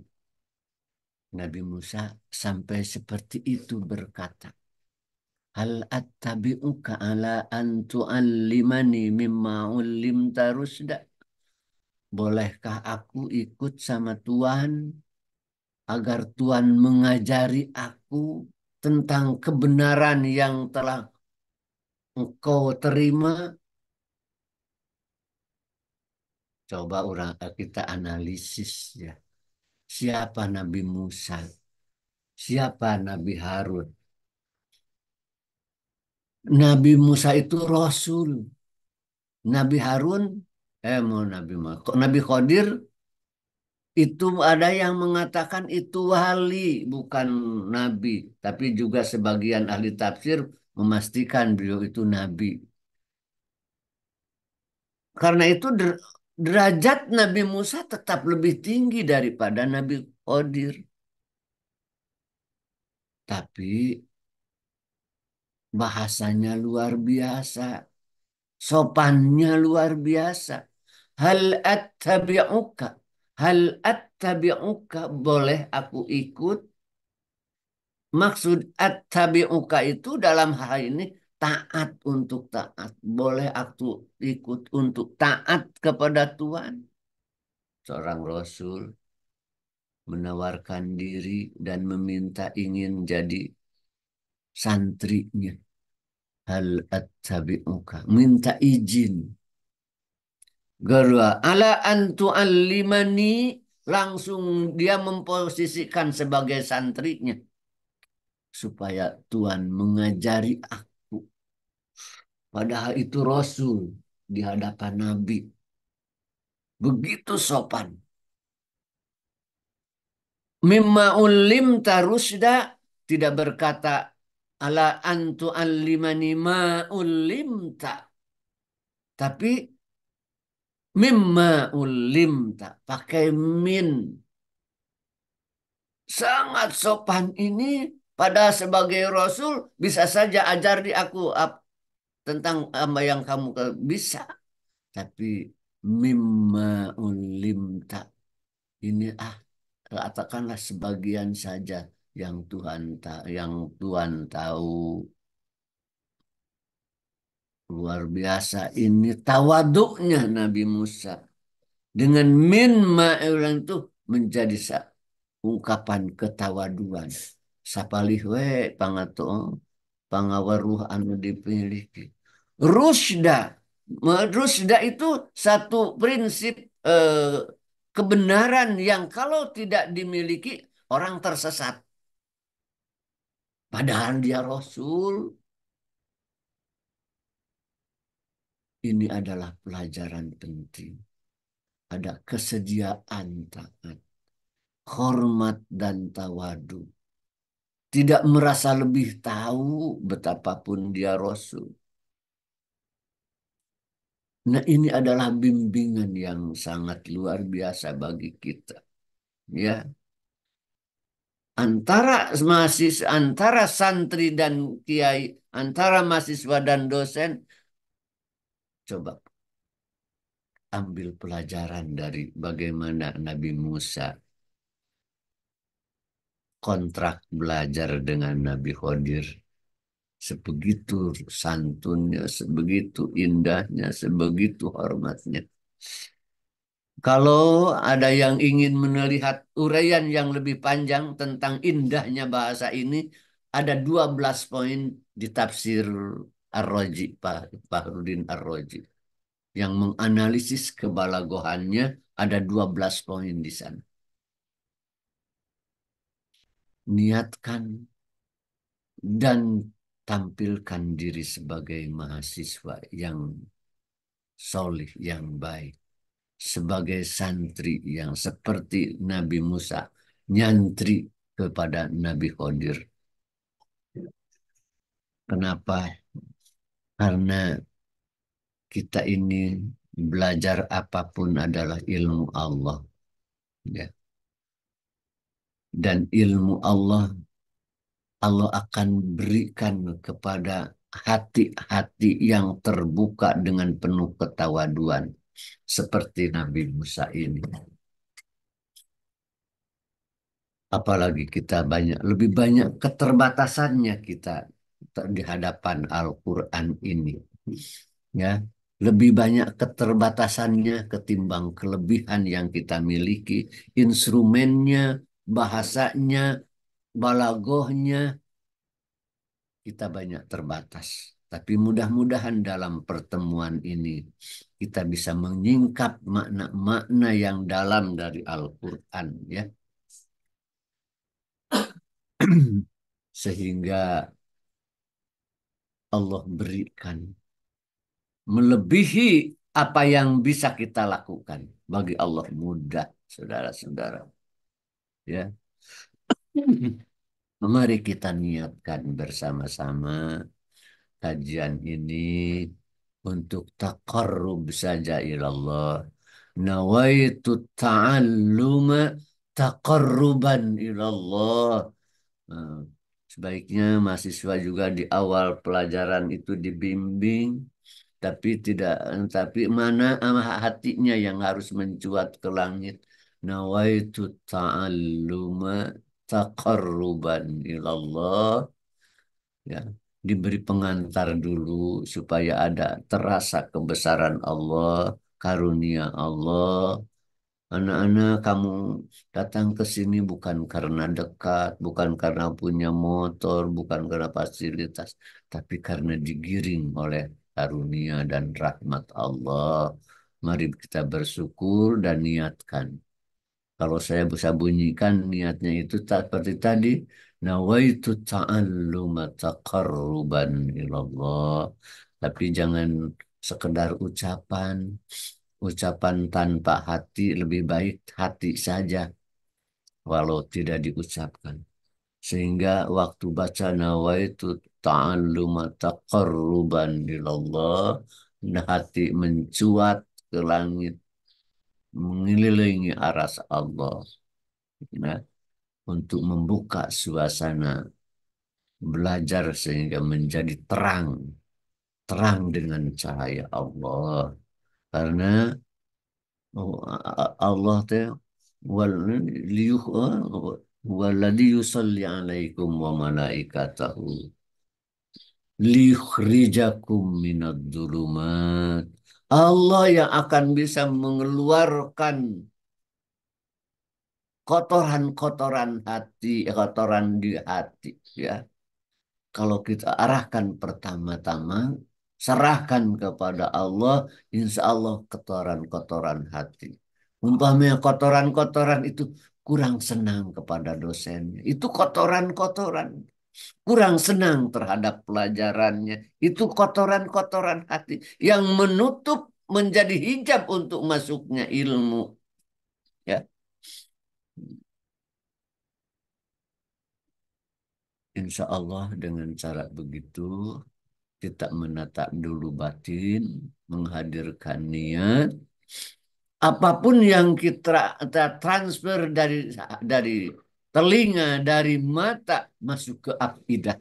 Nabi Musa sampai seperti itu berkata. Hal attabi'uka ala an tu'allimani mimma ullimta rusyda. Bolehkah aku ikut sama Tuhan agar Tuhan mengajari aku tentang kebenaran yang telah engkau terima? Coba kita analisis ya. Siapa Nabi Musa? Siapa Nabi Harun? Nabi Musa itu Rasul. Nabi Harun, mau Nabi Muhammad. Nabi Khidir itu ada yang mengatakan itu wali, bukan nabi. Tapi juga sebagian ahli tafsir memastikan beliau itu nabi. Karena itu derajat Nabi Musa tetap lebih tinggi daripada Nabi Khidir. Tapi bahasanya luar biasa. Sopannya luar biasa. Hal attabi'uka. Hal attabi'uka. Boleh aku ikut? Maksud attabi'uka itu dalam hal ini taat untuk taat. Boleh aku ikut untuk taat kepada Tuhan. Seorang Rasul menawarkan diri dan meminta ingin jadi santrinya. hal attabi'uka, minta izin. Kedua, ala antu alimani, langsung dia memposisikan sebagai santrinya supaya Tuhan mengajari aku. Padahal itu Rasul di hadapan Nabi. Begitu sopan. Mimma ulim tarusda, tidak berkata ala antu alimani ma ulimta. Tapi mimma ulimta. Pakai min. Sangat sopan ini pada sebagai Rasul bisa saja ajar di aku tentang apa yang kamu bisa. Tapi mimma ulimta. Ini katakanlah sebagian saja yang Tuhan tahu. Luar biasa ini tawaduknya Nabi Musa. Dengan min ma'ulang itu menjadi ungkapan ketawaduan. Sapalih we pangato pangawaruh anu dimiliki. Rusda. Rusda itu satu prinsip kebenaran yang kalau tidak dimiliki orang tersesat. Padahal dia Rasul. Ini adalah pelajaran penting. Ada kesediaan taat, hormat dan tawadu. Tidak merasa lebih tahu betapapun dia Rasul. Nah, ini adalah bimbingan yang sangat luar biasa bagi kita. Ya, antara santri dan kiai, antara mahasiswa dan dosen, coba ambil pelajaran dari bagaimana Nabi Musa kontrak belajar dengan Nabi Khidir. Sebegitu santunnya, sebegitu indahnya, sebegitu hormatnya. Kalau ada yang ingin melihat uraian yang lebih panjang tentang indahnya bahasa ini, ada 12 poin di tafsir Ar-Razi, Pak Fahrudin Ar-Razi. Yang menganalisis kebalagohannya ada 12 poin di sana. Niatkan dan tampilkan diri sebagai mahasiswa yang solih, yang baik. Sebagai santri yang seperti Nabi Musa nyantri kepada Nabi Khidir. Kenapa? Karena kita ini belajar apapun adalah ilmu Allah. Ya. Dan ilmu Allah akan berikan kepada hati-hati yang terbuka dengan penuh ketawaduan. Seperti Nabi Musa ini. Apalagi kita lebih banyak keterbatasannya kita di hadapan Al-Quran ini. Ya, lebih banyak keterbatasannya ketimbang kelebihan yang kita miliki, instrumennya, bahasanya, balagohnya, kita banyak terbatas. Tapi mudah-mudahan dalam pertemuan ini kita bisa menyingkap makna-makna yang dalam dari Al-Quran, ya. Sehingga Allah berikan melebihi apa yang bisa kita lakukan. Bagi Allah mudah, saudara-saudara. Ya. Mari kita niatkan bersama-sama kajian ini untuk taqarrub saja ilallah. Nawaitu ta'alluma taqarruban ilallah. Nah, sebaiknya mahasiswa juga di awal pelajaran itu dibimbing, tapi mana hatinya yang harus mencuat ke langit. Nawaitu ta'alluma taqarruban ilallah. Ya, diberi pengantar dulu supaya ada terasa kebesaran Allah, karunia Allah, Anak-anak, kamu datang ke sini bukan karena dekat, bukan karena punya motor, bukan karena fasilitas, tapi karena digiring oleh karunia dan rahmat Allah. Mari kita bersyukur dan niatkan. Kalau saya bisa bunyikan niatnya itu seperti tadi, nawaitu ta'alluma taqarruban ilallah. Tapi jangan sekedar ucapan. Ucapan tanpa hati lebih baik hati saja walau tidak diucapkan. Sehingga waktu baca nawaitu ta'alluma taqarruban ilallah, hati mencuat ke langit, mengelilingi aras Allah. Nah, untuk membuka suasana belajar sehingga menjadi terang, terang dengan cahaya Allah. Karena Allah teh wal liyuh waladhi yusalli alaikum wa malaikatahu liyukhrijakum minad dhulumat. Allah yang akan bisa mengeluarkan kotoran-kotoran hati, kotoran di hati, ya. Kalau kita arahkan pertama-tama, serahkan kepada Allah, insya Allah kotoran-kotoran hati. Umpamanya kotoran-kotoran itu kurang senang kepada dosennya. Itu kotoran-kotoran. Kurang senang terhadap pelajarannya. Itu kotoran-kotoran hati yang menutup menjadi hijab untuk masuknya ilmu. Ya, insya Allah dengan cara begitu kita menata dulu batin, menghadirkan niat. Apapun yang kita transfer dari telinga, dari mata masuk ke akidah,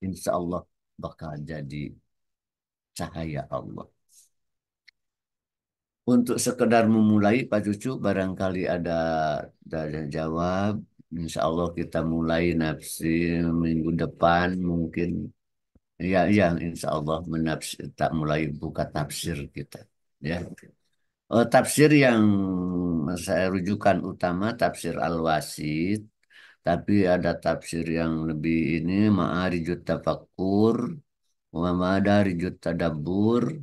insya Allah bakal jadi cahaya Allah. Untuk sekedar memulai, Pak Cucu, barangkali ada jawab. Insya Allah kita mulai nafsi minggu depan mungkin. Ya, ya, insya Allah tak mulai buka tafsir kita. Ya. Tafsir yang saya rujukan utama tafsir Al-Wasit, tapi ada tafsir yang lebih ini Ma'arijut Tafakkur, wa Madarijut Tadabbur,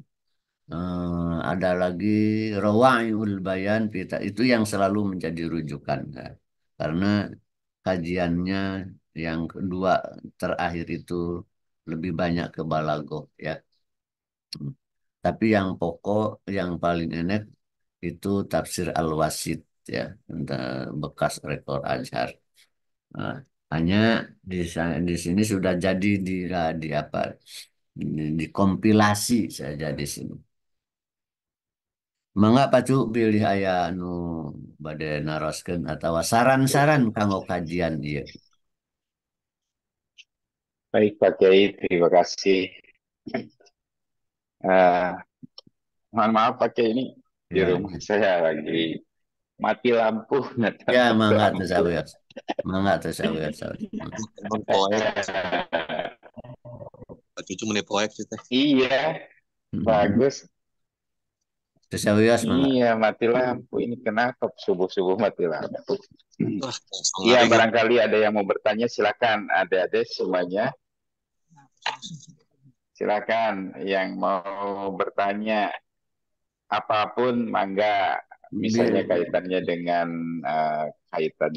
ada lagi Rawaiul Bayan, itu yang selalu menjadi rujukan. Nah, karena kajiannya yang kedua terakhir itu lebih banyak ke balaghah, ya. Tapi yang pokok, yang paling enak itu tafsir Al-Wasit, ya, bekas rekor Azhar. Nah, hanya di sini sudah jadi di apa dikompilasi saja di sini. Mangga Pacu pilih ayah nu bade naroskeun atau saran-saran kanggo kajian ieu. Baik Pak Kiai, terima kasih. Eh, Mohon maaf Pak Kiai, ini di Ya, rumah saya lagi mati lampu, nggak ya tahu mangga teu lampu. sawer. Mangga teu sawer. Telepon poek, Pak Cucu meni poek sih teh. Iya, bagus. Teu sawer mangga. Iya, mati lampu. Ini kenapa subuh-subuh mati lampu? Wah, Iya, hari gitu. barangkali ada yang mau bertanya, silakan. Adik-adik semuanya, silakan yang mau bertanya apapun, mangga. Misalnya kaitannya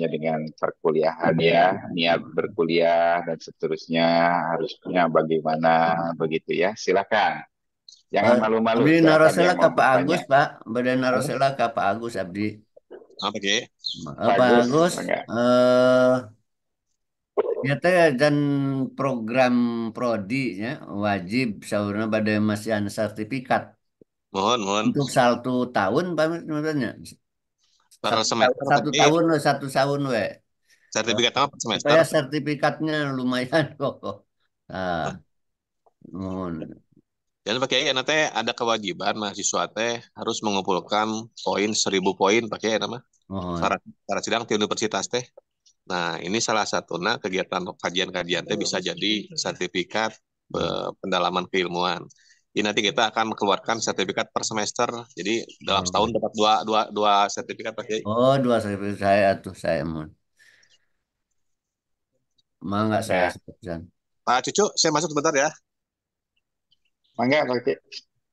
dengan perkuliahan ya, niat berkuliah dan seterusnya, harusnya bagaimana begitu ya. Silakan. Jangan malu-malu, Abdi silakan narosela yang ka mau Pak bertanya. Agus, Pak. Bade narosela ka Pak Agus Abdi. Apa Ki? Pak Bagus, Agus, enggak? ya teh dan program prodi ya wajib saurna bade masihan sertifikat Mohon. untuk 1 tahun Pak maksudnya. Per semester apa Satu Ki? tahun we, 1 tahun we. Sertifikat apa per semester? Supaya sertifikatnya lumayan kok. Ah, mohon. Dan Pak Kiai nanti ada kewajiban mahasiswa teh harus mengumpulkan poin 1.000 poin Pak Kiai nama Mohon. syarat sidang di universitas teh. Nah, ini salah satunya kegiatan kajian-kajian teh bisa jadi sertifikat pendalaman keilmuan. Jadi nanti kita akan keluarkan sertifikat per semester. Jadi dalam setahun Oh, dapat dua sertifikat Pak Kiai. oh dua sertifikat saya tuh saya mau. Mau nggak saya Ya, sebutkan? Pak Cucu, saya masuk sebentar ya. mangga pakai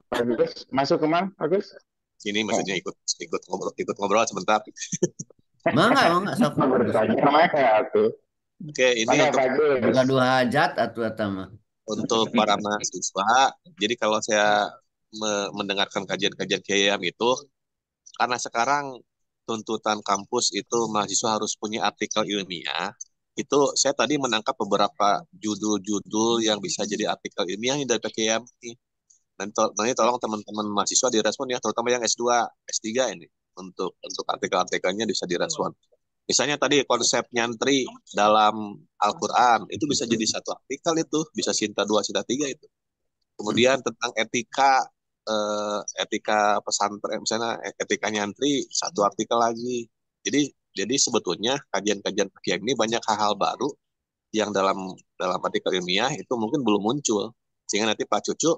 bagus. Masuk ke mana? Bagus. Ini Oh, maksudnya ikut ngobrol sebentar. Mau nggak sok bagus. bertanya mangga tuh. Oke, ini Mangga untuk bagus. Gaduh hajat atau apa mah? para mahasiswa. Jadi kalau saya mendengarkan kajian-kajian KIAM itu, karena sekarang tuntutan kampus itu mahasiswa harus punya artikel ilmiah. Itu saya tadi menangkap beberapa judul-judul yang bisa jadi artikel ilmiah dari PKM. Nanti tolong teman-teman mahasiswa direspon ya, terutama yang S2, S3 ini untuk artikel-artikelnya bisa direspon. Misalnya tadi konsep nyantri dalam Al-Quran itu bisa jadi satu artikel itu, bisa Sinta 2 Sinta 3 itu. Kemudian tentang etika pesantren, misalnya etika nyantri satu artikel lagi. Jadi sebetulnya kajian-kajian fikih ini banyak hal-hal baru yang dalam dalam artikel ilmiah itu mungkin belum muncul. Sehingga nanti Pak Cucu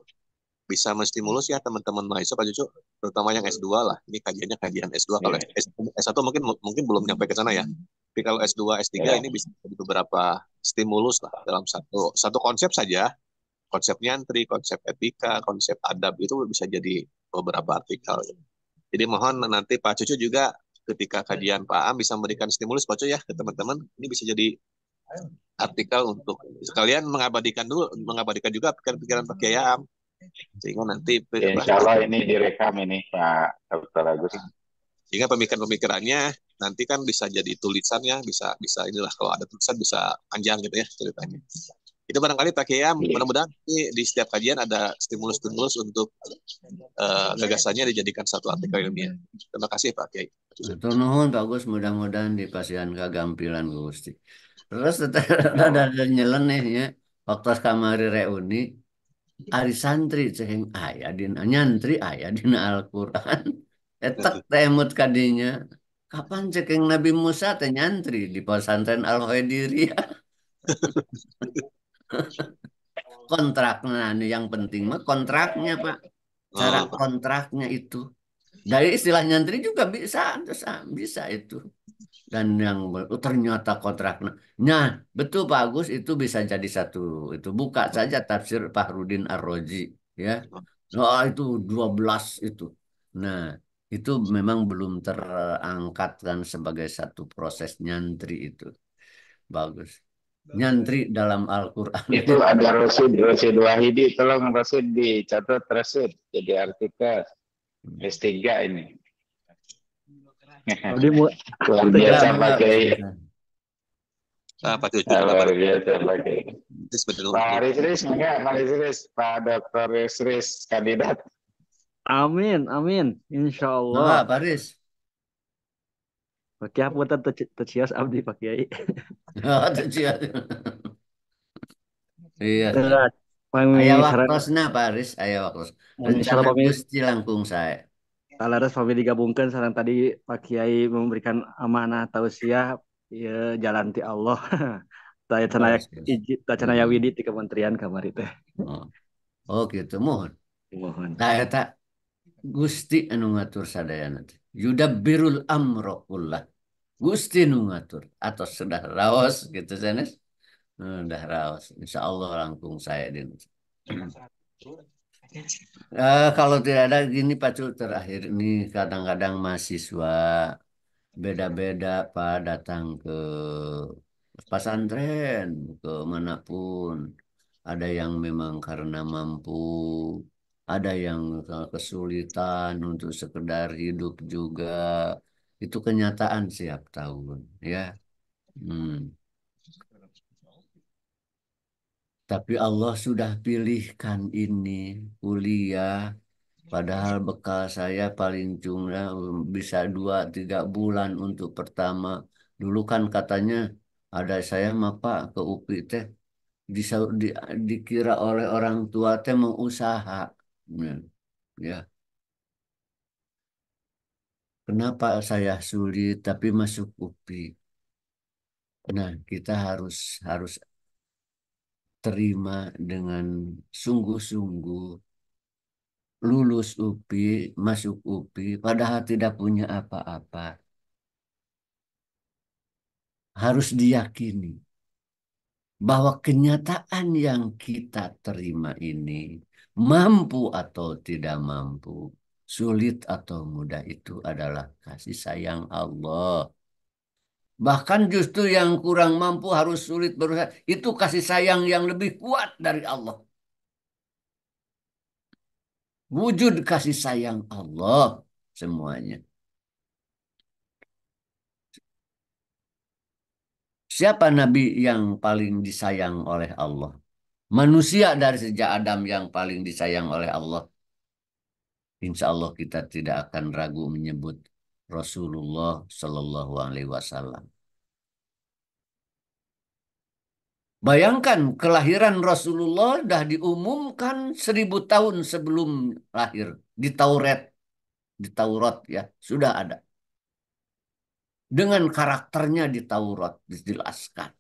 bisa menstimulus ya teman-teman mahasiswa Pak Cucu, terutama yang S2 lah. Ini kajiannya kajian S2, kalau Ya, S1 mungkin mungkin belum nyampe ke sana ya. Tapi kalau S2, S3 ya. ini bisa jadi beberapa stimulus lah dalam satu satu konsep saja. Konsep nyantri, konsep etika, konsep adab itu bisa jadi beberapa artikel. Jadi mohon nanti Pak Cucu juga ketika kajian Pak Am bisa memberikan stimulus Pak Cucu ya ke teman-teman. Ini bisa jadi artikel untuk sekalian mengabadikan juga pikiran-pikiran Pak Kiai Am, sehingga nanti Insya Allah ini direkam ini Pak Dr. Agus. sehingga pemikiran-pemikirannya nanti kan bisa jadi tulisannya, bisa bisa inilah, kalau ada tulisan bisa panjang gitu ya ceritanya. Itu barangkali Pak Kiai Am, Iya. mudah-mudahan di setiap kajian ada stimulus-stimulus untuk gagasannya dijadikan satu artikel ilmiah. Terima kasih Pak Kiai. Atur nuhun bagus mudah-mudahan dipasihan kagampilan Gusti. Terus Insya Allah. ada nyelenehnya waktu kamari reuni ari santri ceng aya dina nyantri aya dina Al-Qur'an. Etek temut kadinya. Kapan cekeng Nabi Musa teh nyantri di pesantren Al-Hoidiriyah. Kontraknya nih yang penting mah kontraknya Pak. Cara Oh, kontraknya itu. Dari istilah nyantri juga bisa, bisa itu. Dan yang ternyata kontraknya. Nah, betul Pak Agus itu bisa jadi satu. Itu buka saja tafsir Fahrudin Ar-Razi ya. Oh, itu 12 itu. Nah, itu memang belum terangkat kan sebagai satu proses nyantri itu. Bagus. Nyantri dalam Al-Qur'an. Itu ada Rosid Wahidi, tolong Rosid dicatat Rosid jadi artikel S3 ini. Abdi mu Luar Enggak, biasa enggak, pakai bisa. Pak Cucu juga luar barangkali biasa pakai. sebenarnya Pak Rizris enggak, Pak Rizris, Pak Dr. Rizris kandidat. amin, amin. Insya Allah. Enggak, Paris. Pak Kiai punten tecios abdi Pak Kiai. Oh, itu cia. Iya, Kak. Eh, Pami Ayah sareng waktosna, Paris. Ayah waktos. insyaallah Rencana pami Gusti langkung saya. alaras pami digabungkan sareng tadi Pak Kiai memberikan amanah tausiah ya jalan ti Allah. Taya cenaya Bagus, bagus. taya cenaya Hmm. widi ti kementerian kamari teh. Oh, oh gitu, mohon. Mohon. Nah, eta Gusti anu ngatur sadaya nanti. Yudabbirul amro kullah. Gusti nu ngatur. Atau sudah raos gitu, Sanes. Sudah raos. Insya Allah langkung saya. Kalau tidak ada gini Pak Cul, terakhir ini kadang-kadang mahasiswa beda-beda Pak datang ke pesantren ke manapun. Ada yang memang karena mampu, ada yang kesulitan untuk sekedar hidup juga. Itu kenyataan setiap tahun ya. Hmm. Tapi Allah sudah pilihkan ini kuliah. Padahal bekal saya paling cuma bisa 2-3 bulan untuk pertama. Dulu kan katanya ada saya mah Pak ke UPI teh dikira oleh orang tua teh mau usaha. Ya, ya. Kenapa saya sulit tapi masuk UPI? Nah, kita harus harus terima dengan sungguh-sungguh lulus UPI, masuk UPI, padahal tidak punya apa-apa. Harus diyakini bahwa kenyataan yang kita terima ini, mampu atau tidak mampu, sulit atau mudah, itu adalah kasih sayang Allah. Bahkan justru yang kurang mampu harus sulit berusaha, itu kasih sayang yang lebih kuat dari Allah. Wujud kasih sayang Allah semuanya. Siapa nabi yang paling disayang oleh Allah? Manusia dari sejak Adam yang paling disayang oleh Allah. Insya Allah kita tidak akan ragu menyebut Rasulullah Shallallahu Alaihi Wasallam. Bayangkan kelahiran Rasulullah dah diumumkan 1000 tahun sebelum lahir di Taurat ya sudah ada. Dengan karakternya di Taurat dijelaskan.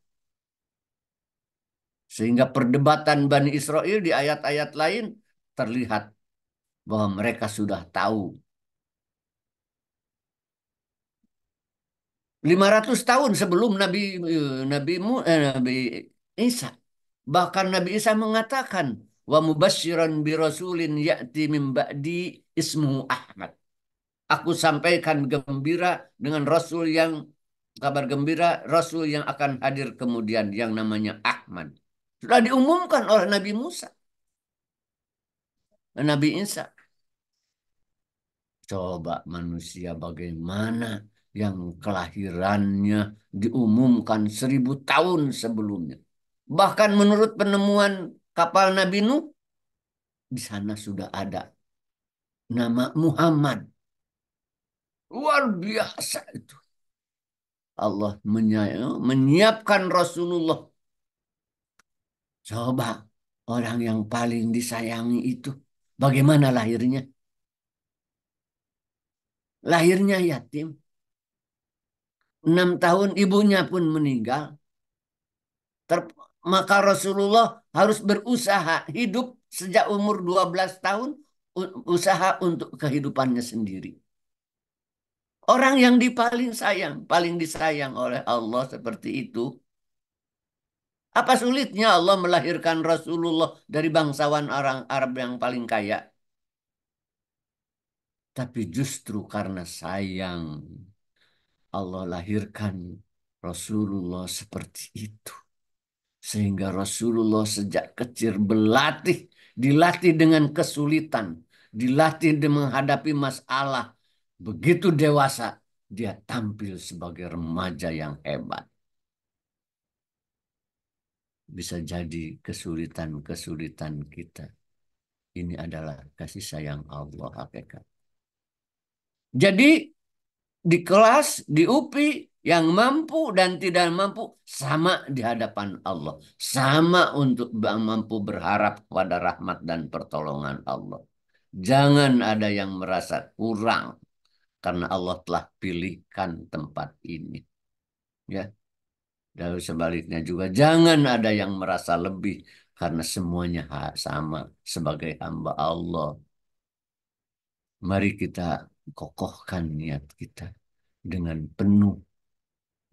Sehingga perdebatan Bani Israel di ayat-ayat lain terlihat bahwa mereka sudah tahu. 500 tahun sebelum Nabi Isa. Bahkan Nabi Isa mengatakan, wa mubasyiran bi rasulin ya'ti min ba'di ismuhu Ahmad. Aku sampaikan gembira dengan kabar gembira Rasul yang akan hadir kemudian yang namanya Ahmad. Sudah diumumkan oleh Nabi Isa. Coba manusia bagaimana yang kelahirannya diumumkan 1000 tahun sebelumnya. Bahkan menurut penemuan kapal Nabi Nuh, di sana sudah ada nama Muhammad. Luar biasa itu. Allah menyiapkan Rasulullah. Coba orang yang paling disayangi itu bagaimana lahirnya? Lahirnya yatim. 6 tahun ibunya pun meninggal. Maka Rasulullah harus berusaha hidup sejak umur 12 tahun, usaha untuk kehidupannya sendiri. Orang yang paling disayang oleh Allah seperti itu. Apa sulitnya Allah melahirkan Rasulullah dari bangsawan orang Arab yang paling kaya? Tapi justru karena sayang, Allah lahirkan Rasulullah seperti itu. Sehingga Rasulullah sejak kecil dilatih dengan kesulitan, dilatih menghadapi masalah. Begitu dewasa, dia tampil sebagai remaja yang hebat. Bisa jadi kesulitan-kesulitan kita. Ini adalah kasih sayang Allah hakikat. Jadi di kelas, di UPI, yang mampu dan tidak mampu sama di hadapan Allah. Sama untuk mampu berharap pada rahmat dan pertolongan Allah. Jangan ada yang merasa kurang karena Allah telah pilihkan tempat ini. Ya. Dan sebaliknya juga jangan ada yang merasa lebih karena semuanya sama sebagai hamba Allah. Mari kita kokohkan niat kita dengan penuh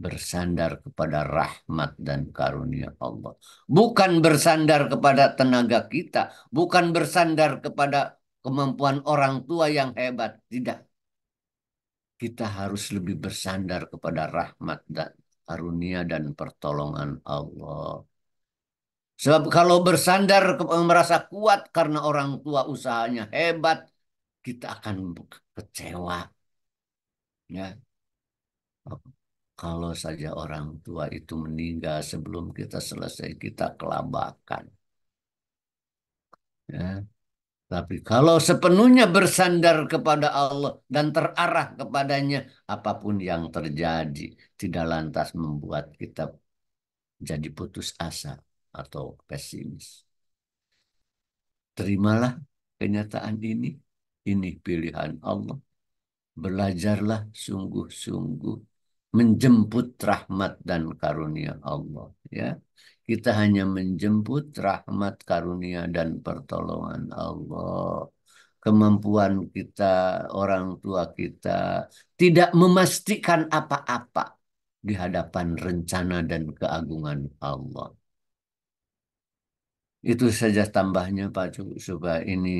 bersandar kepada rahmat dan karunia Allah. Bukan bersandar kepada tenaga kita, bukan bersandar kepada kemampuan orang tua yang hebat, tidak. Kita harus lebih bersandar kepada rahmat dan karunia dan pertolongan Allah. Sebab kalau bersandar merasa kuat karena orang tua usahanya hebat, kita akan kecewa. Ya. Kalau saja orang tua itu meninggal sebelum kita selesai, kita kelabakan. Ya. Tapi kalau sepenuhnya bersandar kepada Allah dan terarah kepadanya, apapun yang terjadi tidak lantas membuat kita jadi putus asa atau pesimis. Terimalah kenyataan ini. Ini pilihan Allah. Belajarlah sungguh-sungguh menjemput rahmat dan karunia Allah, ya. Kita hanya menjemput rahmat, karunia dan pertolongan Allah. kemampuan kita, orang tua kita tidak memastikan apa-apa di hadapan rencana dan keagungan Allah. Itu saja tambahnya Pak Cuk, supaya ini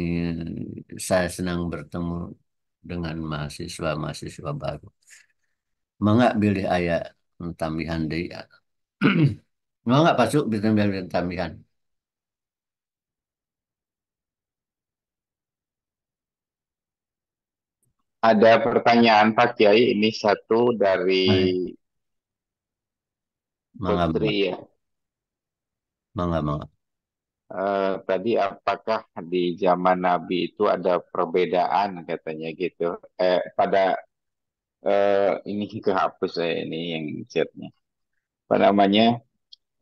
saya senang bertemu dengan mahasiswa-mahasiswa baru. Mangga pilih ayat tambahan deui. Mangga Pak Cuk pilih tambahan. Ada pertanyaan Pak Kiai, ini satu dari Baik. Mangga, Putri mangga, ya. mangga. Tadi apakah di zaman Nabi itu ada perbedaan katanya gitu. Pada ini kehapus saya ini yang chatnya. Apa namanya?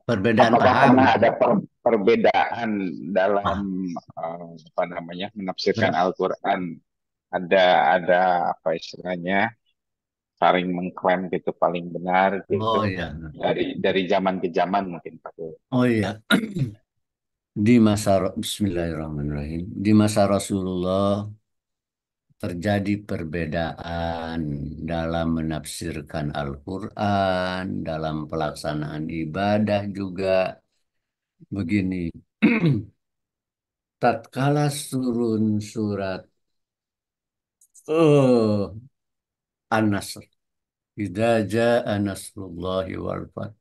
Perbedaan Apakah paham. pernah ada perbedaan dalam Ah, apa namanya menafsirkan ber- Al-Quran? Ada apa istilahnya? Saling mengklaim gitu paling benar gitu oh ya, dari zaman ke zaman mungkin Pak. oh ya. Di masa Bismillahirrahmanirrahim. Di masa Rasulullah terjadi perbedaan dalam menafsirkan Al-Quran, dalam pelaksanaan ibadah juga. Begini, tatkala turun surat oh, An-Nasr, idza jaa nasrullahi wal fath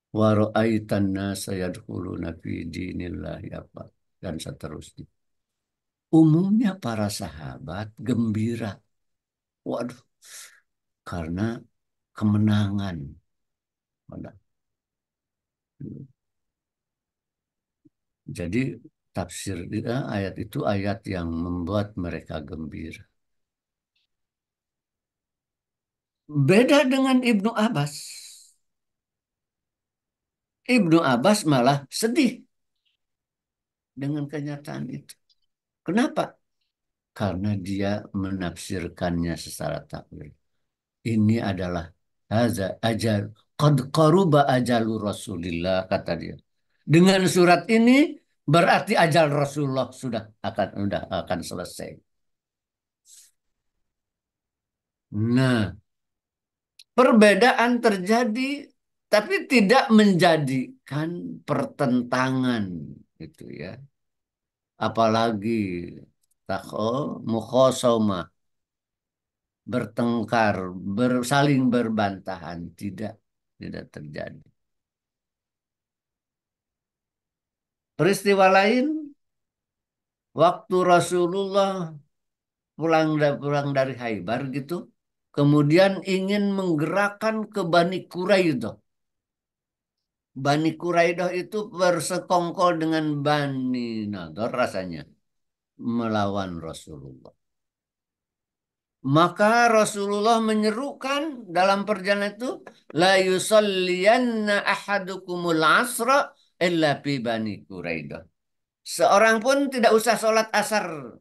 wa ra'aitan nasa yadkhuluna fi dinillahi afwaj dan seterusnya. Umumnya para sahabat gembira. Waduh, karena kemenangan. Jadi tafsir ayat itu ayat yang membuat mereka gembira. Beda dengan Ibnu Abbas. Ibnu Abbas malah sedih dengan kenyataan itu. Kenapa? Karena dia menafsirkannya secara takwil. Ini adalah haza ajal qad qaruba ajalu Rasulillah, kata dia. Dengan surat ini berarti ajal Rasulullah sudah akan selesai. Nah, perbedaan terjadi tapi tidak menjadikan pertentangan gitu ya. Apalagi mukhosomah, bertengkar, saling berbantahan, tidak terjadi. Peristiwa lain waktu Rasulullah pulang dari Khaybar gitu, kemudian ingin menggerakkan ke Bani Quraidah. Bani Quraidah itu bersekongkol dengan Bani Nador rasanya melawan Rasulullah. Maka Rasulullah menyerukan dalam perjalanan itu, la yusalliyanna ahadukumul asra illa fi Bani Quraidah. Seorang pun tidak usah sholat asar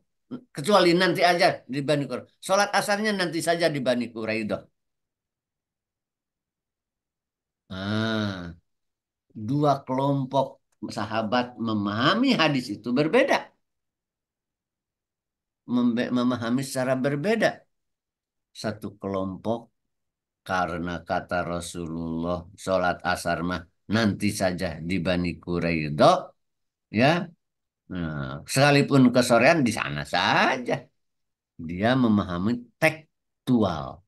kecuali nanti aja di Bani Quraidah. Sholat asarnya nanti saja di Bani Quraidah. Nah, dua kelompok sahabat memahami hadis itu berbeda, memahami secara berbeda. Satu kelompok karena kata Rasulullah sholat asar mah nanti saja di Bani Quraidah, ya. Nah, sekalipun kesorean di sana saja. Dia memahami tekstual,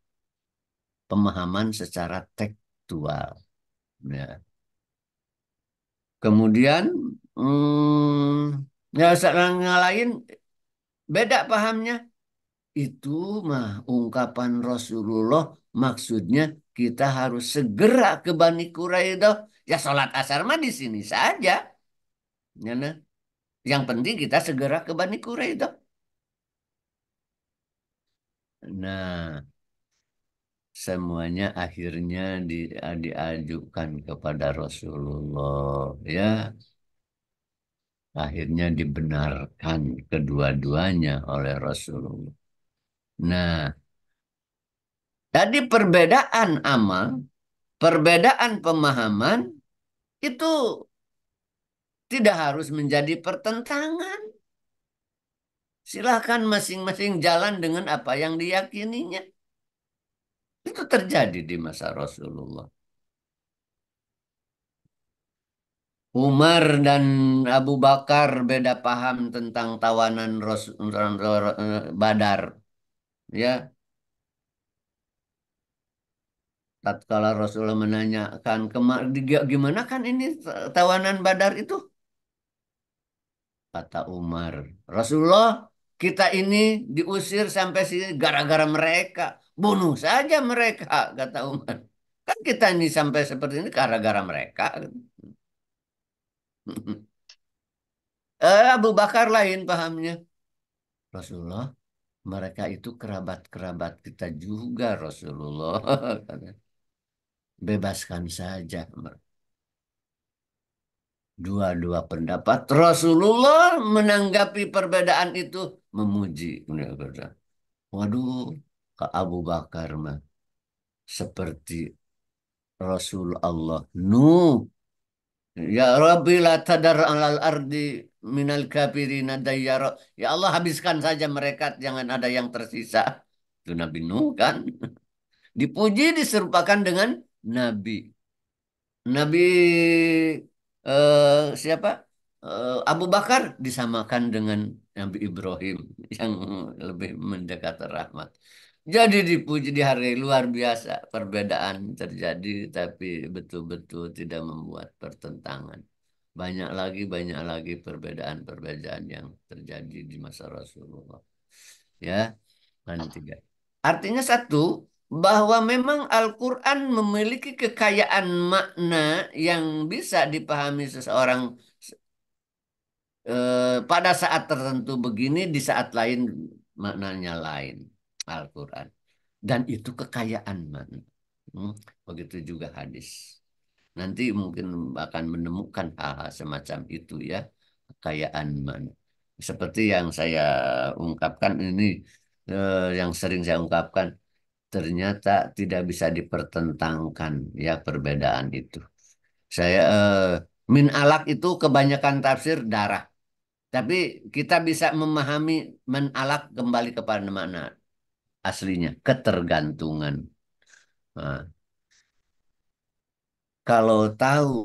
pemahaman secara tekstual. Ya. Kemudian, ya seorang yang lain beda pahamnya. Itu mah ungkapan Rasulullah maksudnya kita harus segera ke Bani Quraidah. Ya sholat asar mah di sini saja. Ya, nah. Yang penting kita segera ke Bani Quraidah. Nah, semuanya akhirnya diajukan kepada Rasulullah. Ya, akhirnya dibenarkan kedua-duanya oleh Rasulullah. Nah, tadi perbedaan amal, perbedaan pemahaman itu tidak harus menjadi pertentangan. Silahkan masing-masing jalan dengan apa yang diyakininya. Itu terjadi di masa Rasulullah. Umar dan Abu Bakar beda paham tentang tawanan Badar. Ya, tatkala Rasulullah menanyakan gimana kan ini tawanan Badar itu? Kata Umar, Rasulullah, kita ini diusir sampai sini gara-gara mereka. Bunuh saja mereka, kata Umar. Kan kita ini sampai seperti ini gara-gara mereka. Abu Bakar lain pahamnya. Rasulullah, mereka itu kerabat-kerabat kita juga, Rasulullah. Bebaskan saja. Dua-dua pendapat. Rasulullah menanggapi perbedaan itu memuji. Waduh, Kak Abu Bakar mah seperti Rasul Allah Nuh. Ya Rabbi la tadar alal ardi minal kafirina dayyara. Ya Allah, habiskan saja mereka, jangan ada yang tersisa. Itu Nabi Nuh kan. Dipuji diserupakan dengan Nabi. Nabi siapa? Abu Bakar disamakan dengan Nabi Ibrahim yang lebih mendekat rahmat. Jadi dipuji, dihargai, luar biasa. Perbedaan terjadi tapi betul-betul tidak membuat pertentangan. Banyak lagi perbedaan-perbedaan yang terjadi di masa Rasulullah. Ya, kan tiga. Artinya satu, bahwa memang Al-Quran memiliki kekayaan makna yang bisa dipahami seseorang pada saat tertentu begini, di saat lain maknanya lain. Al-Quran. Dan itu kekayaan makna. Hmm, Begitu juga hadis. Nanti mungkin akan menemukan hal-hal semacam itu ya. Kekayaan makna. Seperti yang saya ungkapkan ini, yang sering saya ungkapkan, ternyata tidak bisa dipertentangkan ya perbedaan itu. Saya min alak itu kebanyakan tafsir darah. Tapi kita bisa memahami men alak kembali kepada mana aslinya, ketergantungan. Nah, kalau tahu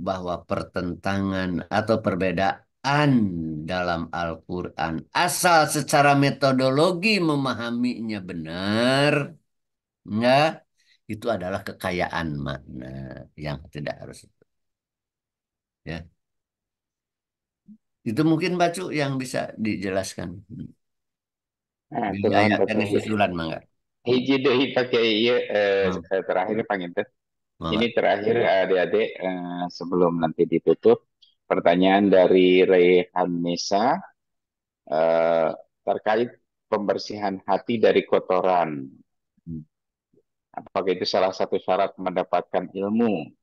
bahwa pertentangan atau perbedaan dalam Al-Quran asal secara metodologi memahaminya benar, ya, itu adalah kekayaan makna yang tidak harus, ya. Itu mungkin Bacu yang bisa dijelaskan. Nah, Jadi tuhan ayat pakai teknis susulan mangga. hiji deui pakai ieu Hmm, terakhir panginten. Ini mangga. terakhir adik-adik sebelum nanti ditutup. Pertanyaan dari Rehan Nisa terkait pembersihan hati dari kotoran. Hmm. Apakah itu salah satu syarat mendapatkan ilmu?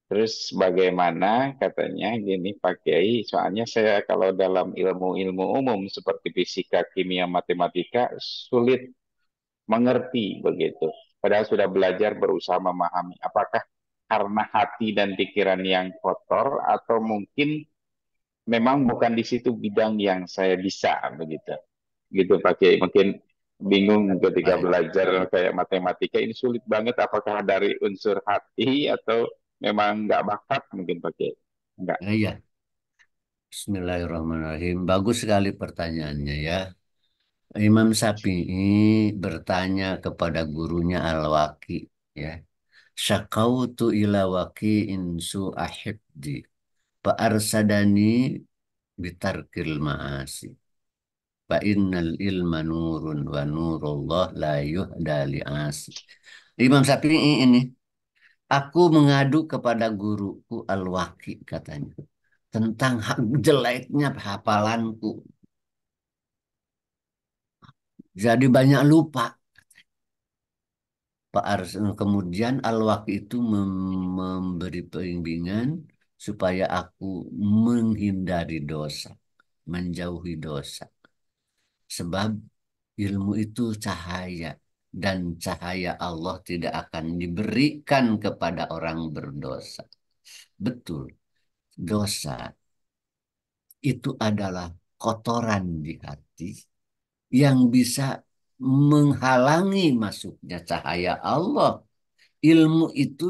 Terus bagaimana katanya gini Pak Kiai, soalnya saya kalau dalam ilmu-ilmu umum seperti fisika, kimia, matematika sulit mengerti begitu. Padahal sudah belajar berusaha memahami. Apakah karena hati dan pikiran yang kotor atau mungkin memang bukan di situ bidang yang saya bisa begitu. Gitu Pak Kiai. Mungkin bingung ketika Baik. belajar kayak matematika ini sulit banget apakah dari unsur hati atau memang nggak bakat mungkin Pak Kiai. Enggak. Iya. Bismillahirrahmanirrahim. Bagus sekali pertanyaannya ya. Imam Syafi'i bertanya kepada gurunya Al-Waqi, ya. Syakautu ila waqi'in su'ahibdi fa'arsadani bitarkil ma'asi. Fa innal ilma nurun wa nurullah la yuhda li'asi. Imam Syafi'i ini, aku mengadu kepada guruku Al-Waqi katanya tentang hak jeleknya hafalanku. Jadi banyak lupa. Pak Ars, kemudian Al-Waqi itu memberi bimbingan supaya aku menghindari dosa, menjauhi dosa. Sebab ilmu itu cahaya dan cahaya Allah tidak akan diberikan kepada orang berdosa. Betul, dosa itu adalah kotoran di hati yang bisa menghalangi masuknya cahaya Allah. Ilmu itu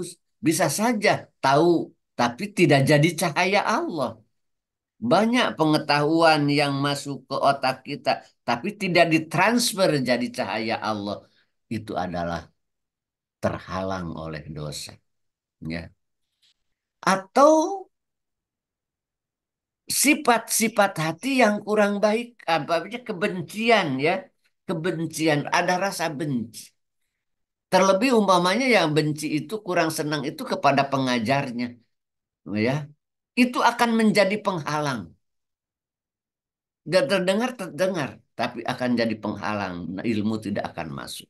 bisa saja tahu, tapi tidak jadi cahaya Allah. Banyak pengetahuan yang masuk ke otak kita, tapi tidak ditransfer jadi cahaya Allah. Itu adalah terhalang oleh dosa. Ya. Atau sifat-sifat hati yang kurang baik, apa kebencian ya. Kebencian, ada rasa benci. Terlebih umpamanya yang benci itu kurang senang itu kepada pengajarnya, ya. Itu akan menjadi penghalang. Dan terdengar terdengar, tapi akan jadi penghalang. Nah, ilmu tidak akan masuk.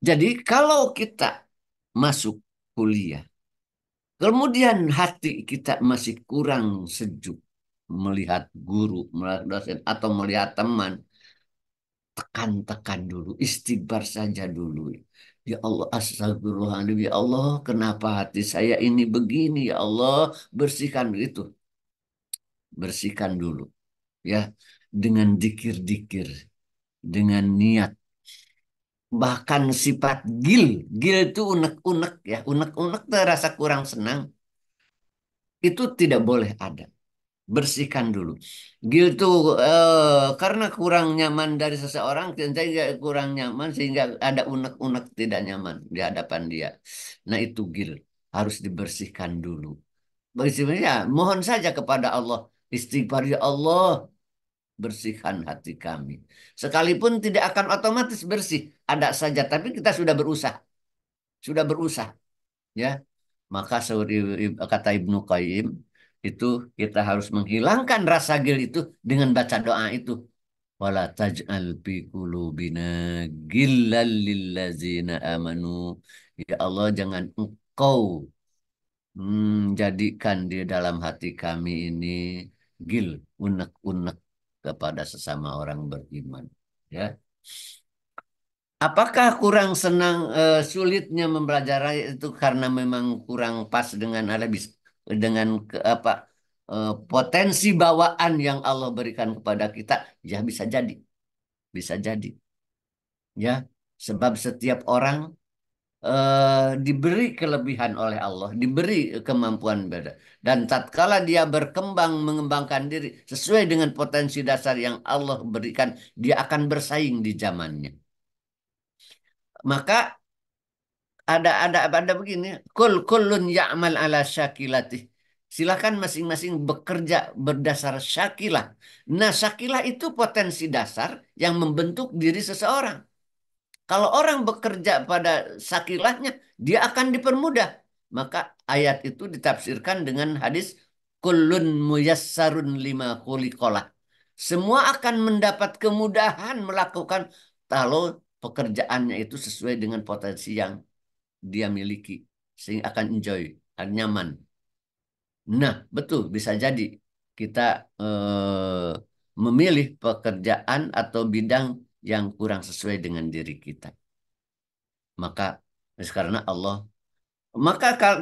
Jadi kalau kita masuk kuliah, kemudian hati kita masih kurang sejuk melihat guru, melihat dosen, atau melihat teman, tekan-tekan dulu, istighfar saja dulu. Ya Allah, astagfirullahaladzim. Ya Allah, kenapa hati saya ini begini? Ya Allah, bersihkan itu. Bersihkan dulu. Ya, dengan dikir-dikir, dengan niat. Bahkan sifat gil. Gil itu unek-unek ya. Unek-unek terasa kurang senang. Itu tidak boleh ada. Bersihkan dulu. Gil itu karena kurang nyaman dari seseorang, sehingga kurang nyaman sehingga ada unek-unek tidak nyaman di hadapan dia. Nah itu gil harus dibersihkan dulu. Bagaimana? Mohon saja kepada Allah istighfar ya Allah bersihkan hati kami. Sekalipun tidak akan otomatis bersih, ada saja. Tapi kita sudah berusaha, ya. Maka kata Ibnu Qayyim itu kita harus menghilangkan rasa gil itu dengan baca doa itu. Wala taj'al fi qulubina ghillal lillazina amanu. Ya Allah, jangan engkau jadikan di dalam hati kami ini gil, unek-unek kepada sesama orang beriman. Ya. Apakah kurang senang sulitnya mempelajari itu karena memang kurang pas dengan dengan apa potensi bawaan yang Allah berikan kepada kita? Ya bisa jadi, bisa jadi. Ya, sebab setiap orang diberi kelebihan oleh Allah, diberi kemampuan beda. Dan tatkala dia berkembang mengembangkan diri sesuai dengan potensi dasar yang Allah berikan, dia akan bersaing di zamannya. Maka ada begini, kullun ya'mal ala syakilatih. Silakan masing-masing bekerja berdasar syakilah. Nah, syakilah itu potensi dasar yang membentuk diri seseorang. Kalau orang bekerja pada sakilahnya, dia akan dipermudah. Maka ayat itu ditafsirkan dengan hadis kullun muyassarun lima khuliqalah. Semua akan mendapat kemudahan melakukan kalau pekerjaannya itu sesuai dengan potensi yang dia miliki. Sehingga akan enjoy, akan nyaman. Nah, betul bisa jadi kita memilih pekerjaan atau bidang yang kurang sesuai dengan diri kita. Maka karena Allah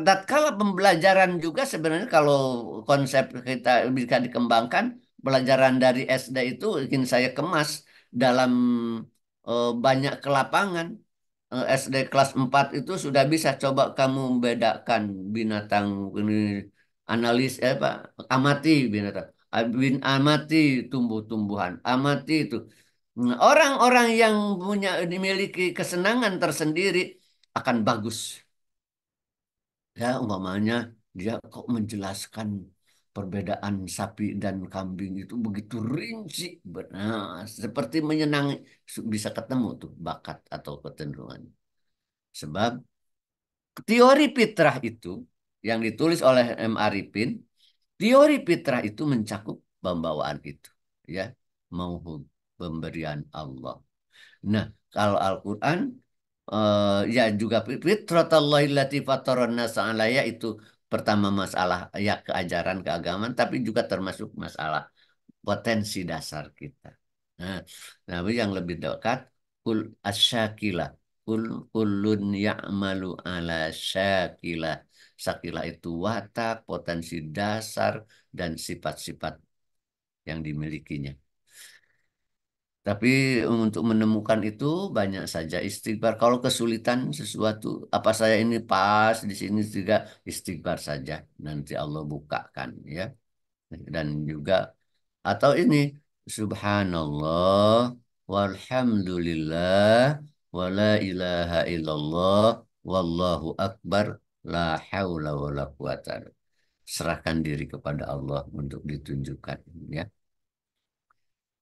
tatkala pembelajaran juga sebenarnya kalau konsep kita bisa dikembangkan pelajaran dari SD itu ingin saya kemas dalam banyak kelapangan. SD kelas 4 itu sudah bisa coba kamu membedakan binatang ini analis apa amati binatang amati tumbuh-tumbuhan amati itu. Nah, orang-orang yang memiliki kesenangan tersendiri akan bagus. Ya, umpamanya dia kok menjelaskan perbedaan sapi dan kambing itu begitu rinci. Nah, seperti menyenangi bisa ketemu tuh bakat atau kecenderungan. Sebab teori fitrah itu yang ditulis oleh M. Arifin, teori fitrah itu mencakup pembawaan itu, ya, mauhub pemberian Allah. Nah, kalau Al-Quran ya juga fitratallahi allati fataran nasa 'alaiha itu pertama masalah ya keajaran keagamaan tapi juga termasuk masalah potensi dasar kita. Nah, tapi yang lebih dekat kul asyakilah kullun ya'malu ala syakilah. Sakilah itu watak, potensi dasar dan sifat-sifat yang dimilikinya. Tapi untuk menemukan itu banyak saja istighfar. Kalau kesulitan sesuatu, apa saya ini pas di sini juga istighfar saja. Nanti Allah bukakan ya. Dan juga atau ini subhanallah walhamdulillah wala ilaha illallah wallahu akbar la haula wala quwata. Serahkan diri kepada Allah untuk ditunjukkan ya.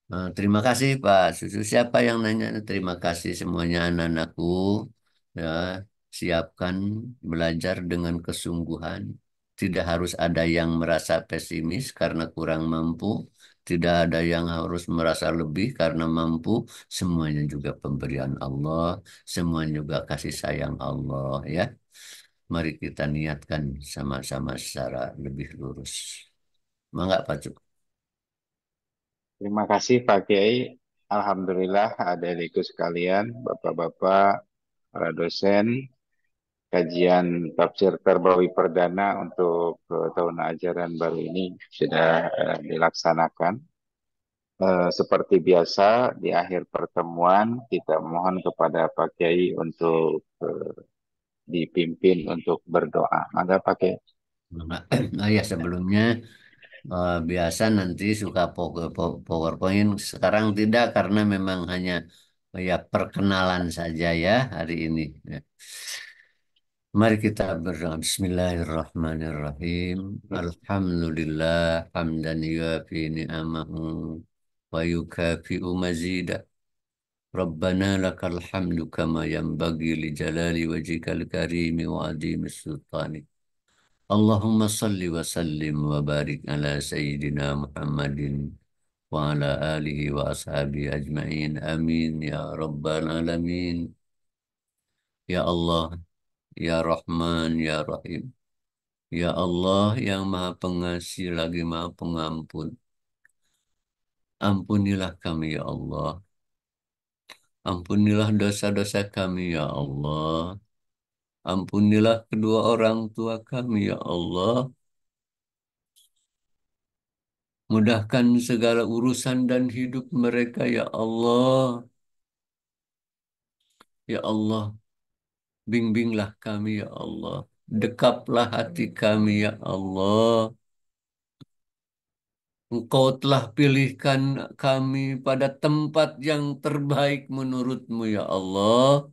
Terima kasih Pak Susu. Siapa yang nanya? Terima kasih semuanya anak-anakku. Ya, siapkan belajar dengan kesungguhan. Tidak harus ada yang merasa pesimis karena kurang mampu. Tidak ada yang harus merasa lebih karena mampu. Semuanya juga pemberian Allah. Semuanya juga kasih sayang Allah. Ya, mari kita niatkan sama-sama secara lebih lurus. Mangga Pak Cuk. Terima kasih Pak Kiai. Alhamdulillah adik-adikku sekalian, bapak-bapak, para dosen, kajian tafsir Tarbawi Perdana untuk tahun ajaran baru ini sudah dilaksanakan. Seperti biasa di akhir pertemuan kita mohon kepada Pak Kiai untuk dipimpin untuk berdoa. Maka Pak Kiai. Mangga. Ya sebelumnya biasa nanti suka PowerPoint. Sekarang tidak karena memang hanya ya perkenalan saja ya hari ini. Ya. Mari kita berdoa. Bismillahirrahmanirrahim. Alhamdulillah hamdan yuafi ni'amahu wa yukafi'u mazidah. Rabbana lakal hamdu kama yanbaghi li jalali wajhikal karimi wa azimi sultani. Allahumma salli wa sallim wa barik ala Sayyidina Muhammadin wa ala alihi wa ashabihi ajma'in. Amin ya rabbal alamin. Ya Allah, ya Rahman, ya Rahim. Ya Allah yang Maha Pengasih lagi Maha Pengampun. Ampunilah kami ya Allah. Ampunilah dosa-dosa kami ya Allah. Ampunilah kedua orang tua kami ya Allah. Mudahkan segala urusan dan hidup mereka ya Allah. Ya Allah, bimbinglah kami ya Allah. Dekaplah hati kami ya Allah. Engkau telah pilihkan kami pada tempat yang terbaik menurut-Mu ya Allah.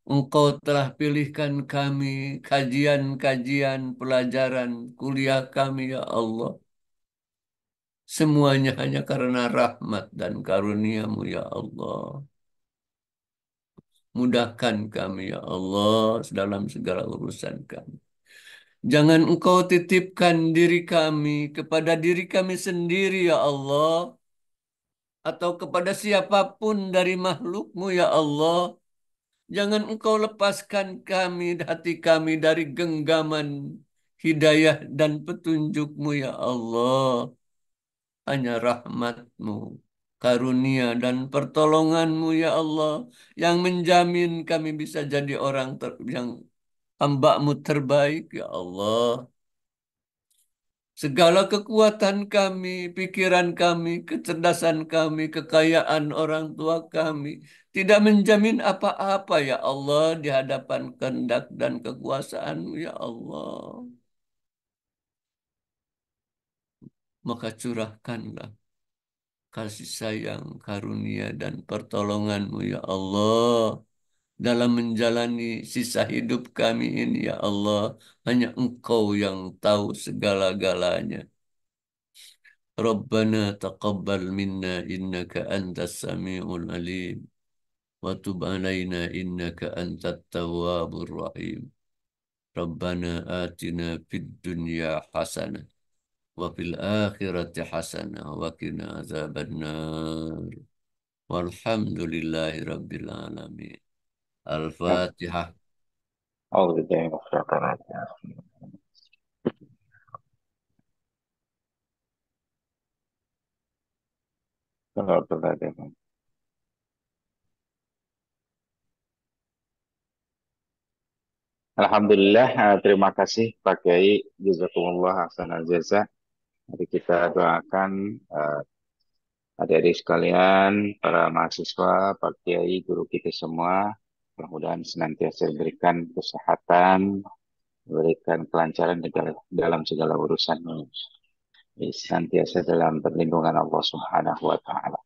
Engkau telah pilihkan kami kajian-kajian pelajaran kuliah kami ya Allah. Semuanya hanya karena rahmat dan karunia-Mu ya Allah. Mudahkan kami ya Allah dalam segala urusan kami. Jangan Engkau titipkan diri kami kepada diri kami sendiri ya Allah. Atau kepada siapapun dari makhluk-Mu ya Allah. Jangan Engkau lepaskan kami, hati kami dari genggaman hidayah dan petunjuk-Mu ya Allah. Hanya rahmat-Mu, karunia dan pertolongan-Mu ya Allah yang menjamin kami bisa jadi orang yang hamba-Mu terbaik ya Allah. Segala kekuatan kami, pikiran kami, kecerdasan kami, kekayaan orang tua kami tidak menjamin apa-apa ya Allah di hadapan kehendak dan kekuasaan-Mu ya Allah. Maka curahkanlah kasih sayang, karunia, dan pertolongan-Mu ya Allah dalam menjalani sisa hidup kami ini ya Allah. Hanya Engkau yang tahu segala-galanya. Rabbana taqabbal minna innaka antas sami'ul alim wa tub alaina innaka antat tawwabur rahim. Rabbana atina fid dunya hasanah wa fil akhirati hasanah wa qina azabannar. Walhamdulillahi rabbil alamin. Al-Fatihah. Alhamdulillah, terima kasih Pak Kiai. Jazakumullah hasanal jazak Mari kita doakan adik-adik sekalian, para mahasiswa, Pak Kiai, guru kita semua, mudah-mudahan senantiasa diberikan kesehatan, diberikan kelancaran dalam segala urusannya. Senantiasa dalam perlindungan Allah Subhanahu wa Ta'ala.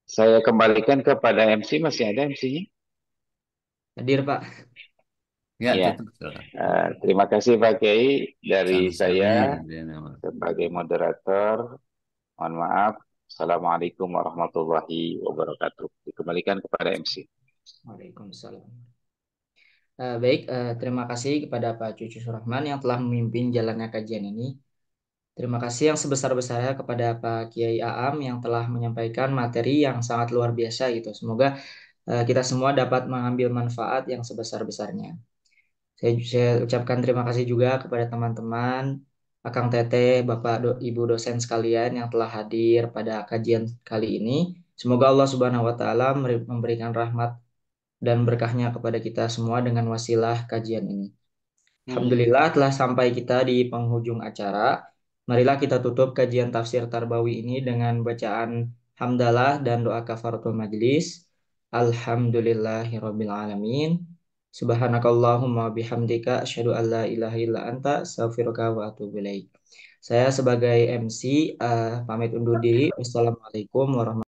Saya kembalikan kepada MC, masih ada MC-nya? Hadir, Pak. Ya, Ya. tutup. Silakan. Terima kasih Pak Kiai. Dari Sami-sami. saya sebagai moderator, mohon maaf. Assalamualaikum warahmatullahi wabarakatuh. Dikembalikan kepada MC. Waalaikumsalam. Baik, terima kasih kepada Pak Cucu Surahman yang telah memimpin jalannya kajian ini. Terima kasih yang sebesar-besarnya kepada Pak Kiai Aam yang telah menyampaikan materi yang sangat luar biasa gitu. Semoga kita semua dapat mengambil manfaat yang sebesar-besarnya. Saya ucapkan terima kasih juga kepada teman-teman, Akang Teteh, Bapak Ibu dosen sekalian yang telah hadir pada kajian kali ini. Semoga Allah Subhanahu wa Ta'ala memberikan rahmat dan berkahnya kepada kita semua dengan wasilah kajian ini. Alhamdulillah telah sampai kita di penghujung acara. Marilah kita tutup kajian tafsir Tarbawi ini dengan bacaan hamdalah dan doa kafaratul majlis. Alhamdulillahirabbil alamin. Subhanakallahumma bihamdika asyhadu an la ilaha illa anta astaghfiruka wa atubu ilaik. Saya sebagai MC pamit undur diri. Wassalamualaikum warahmatullahi wabarakatuh.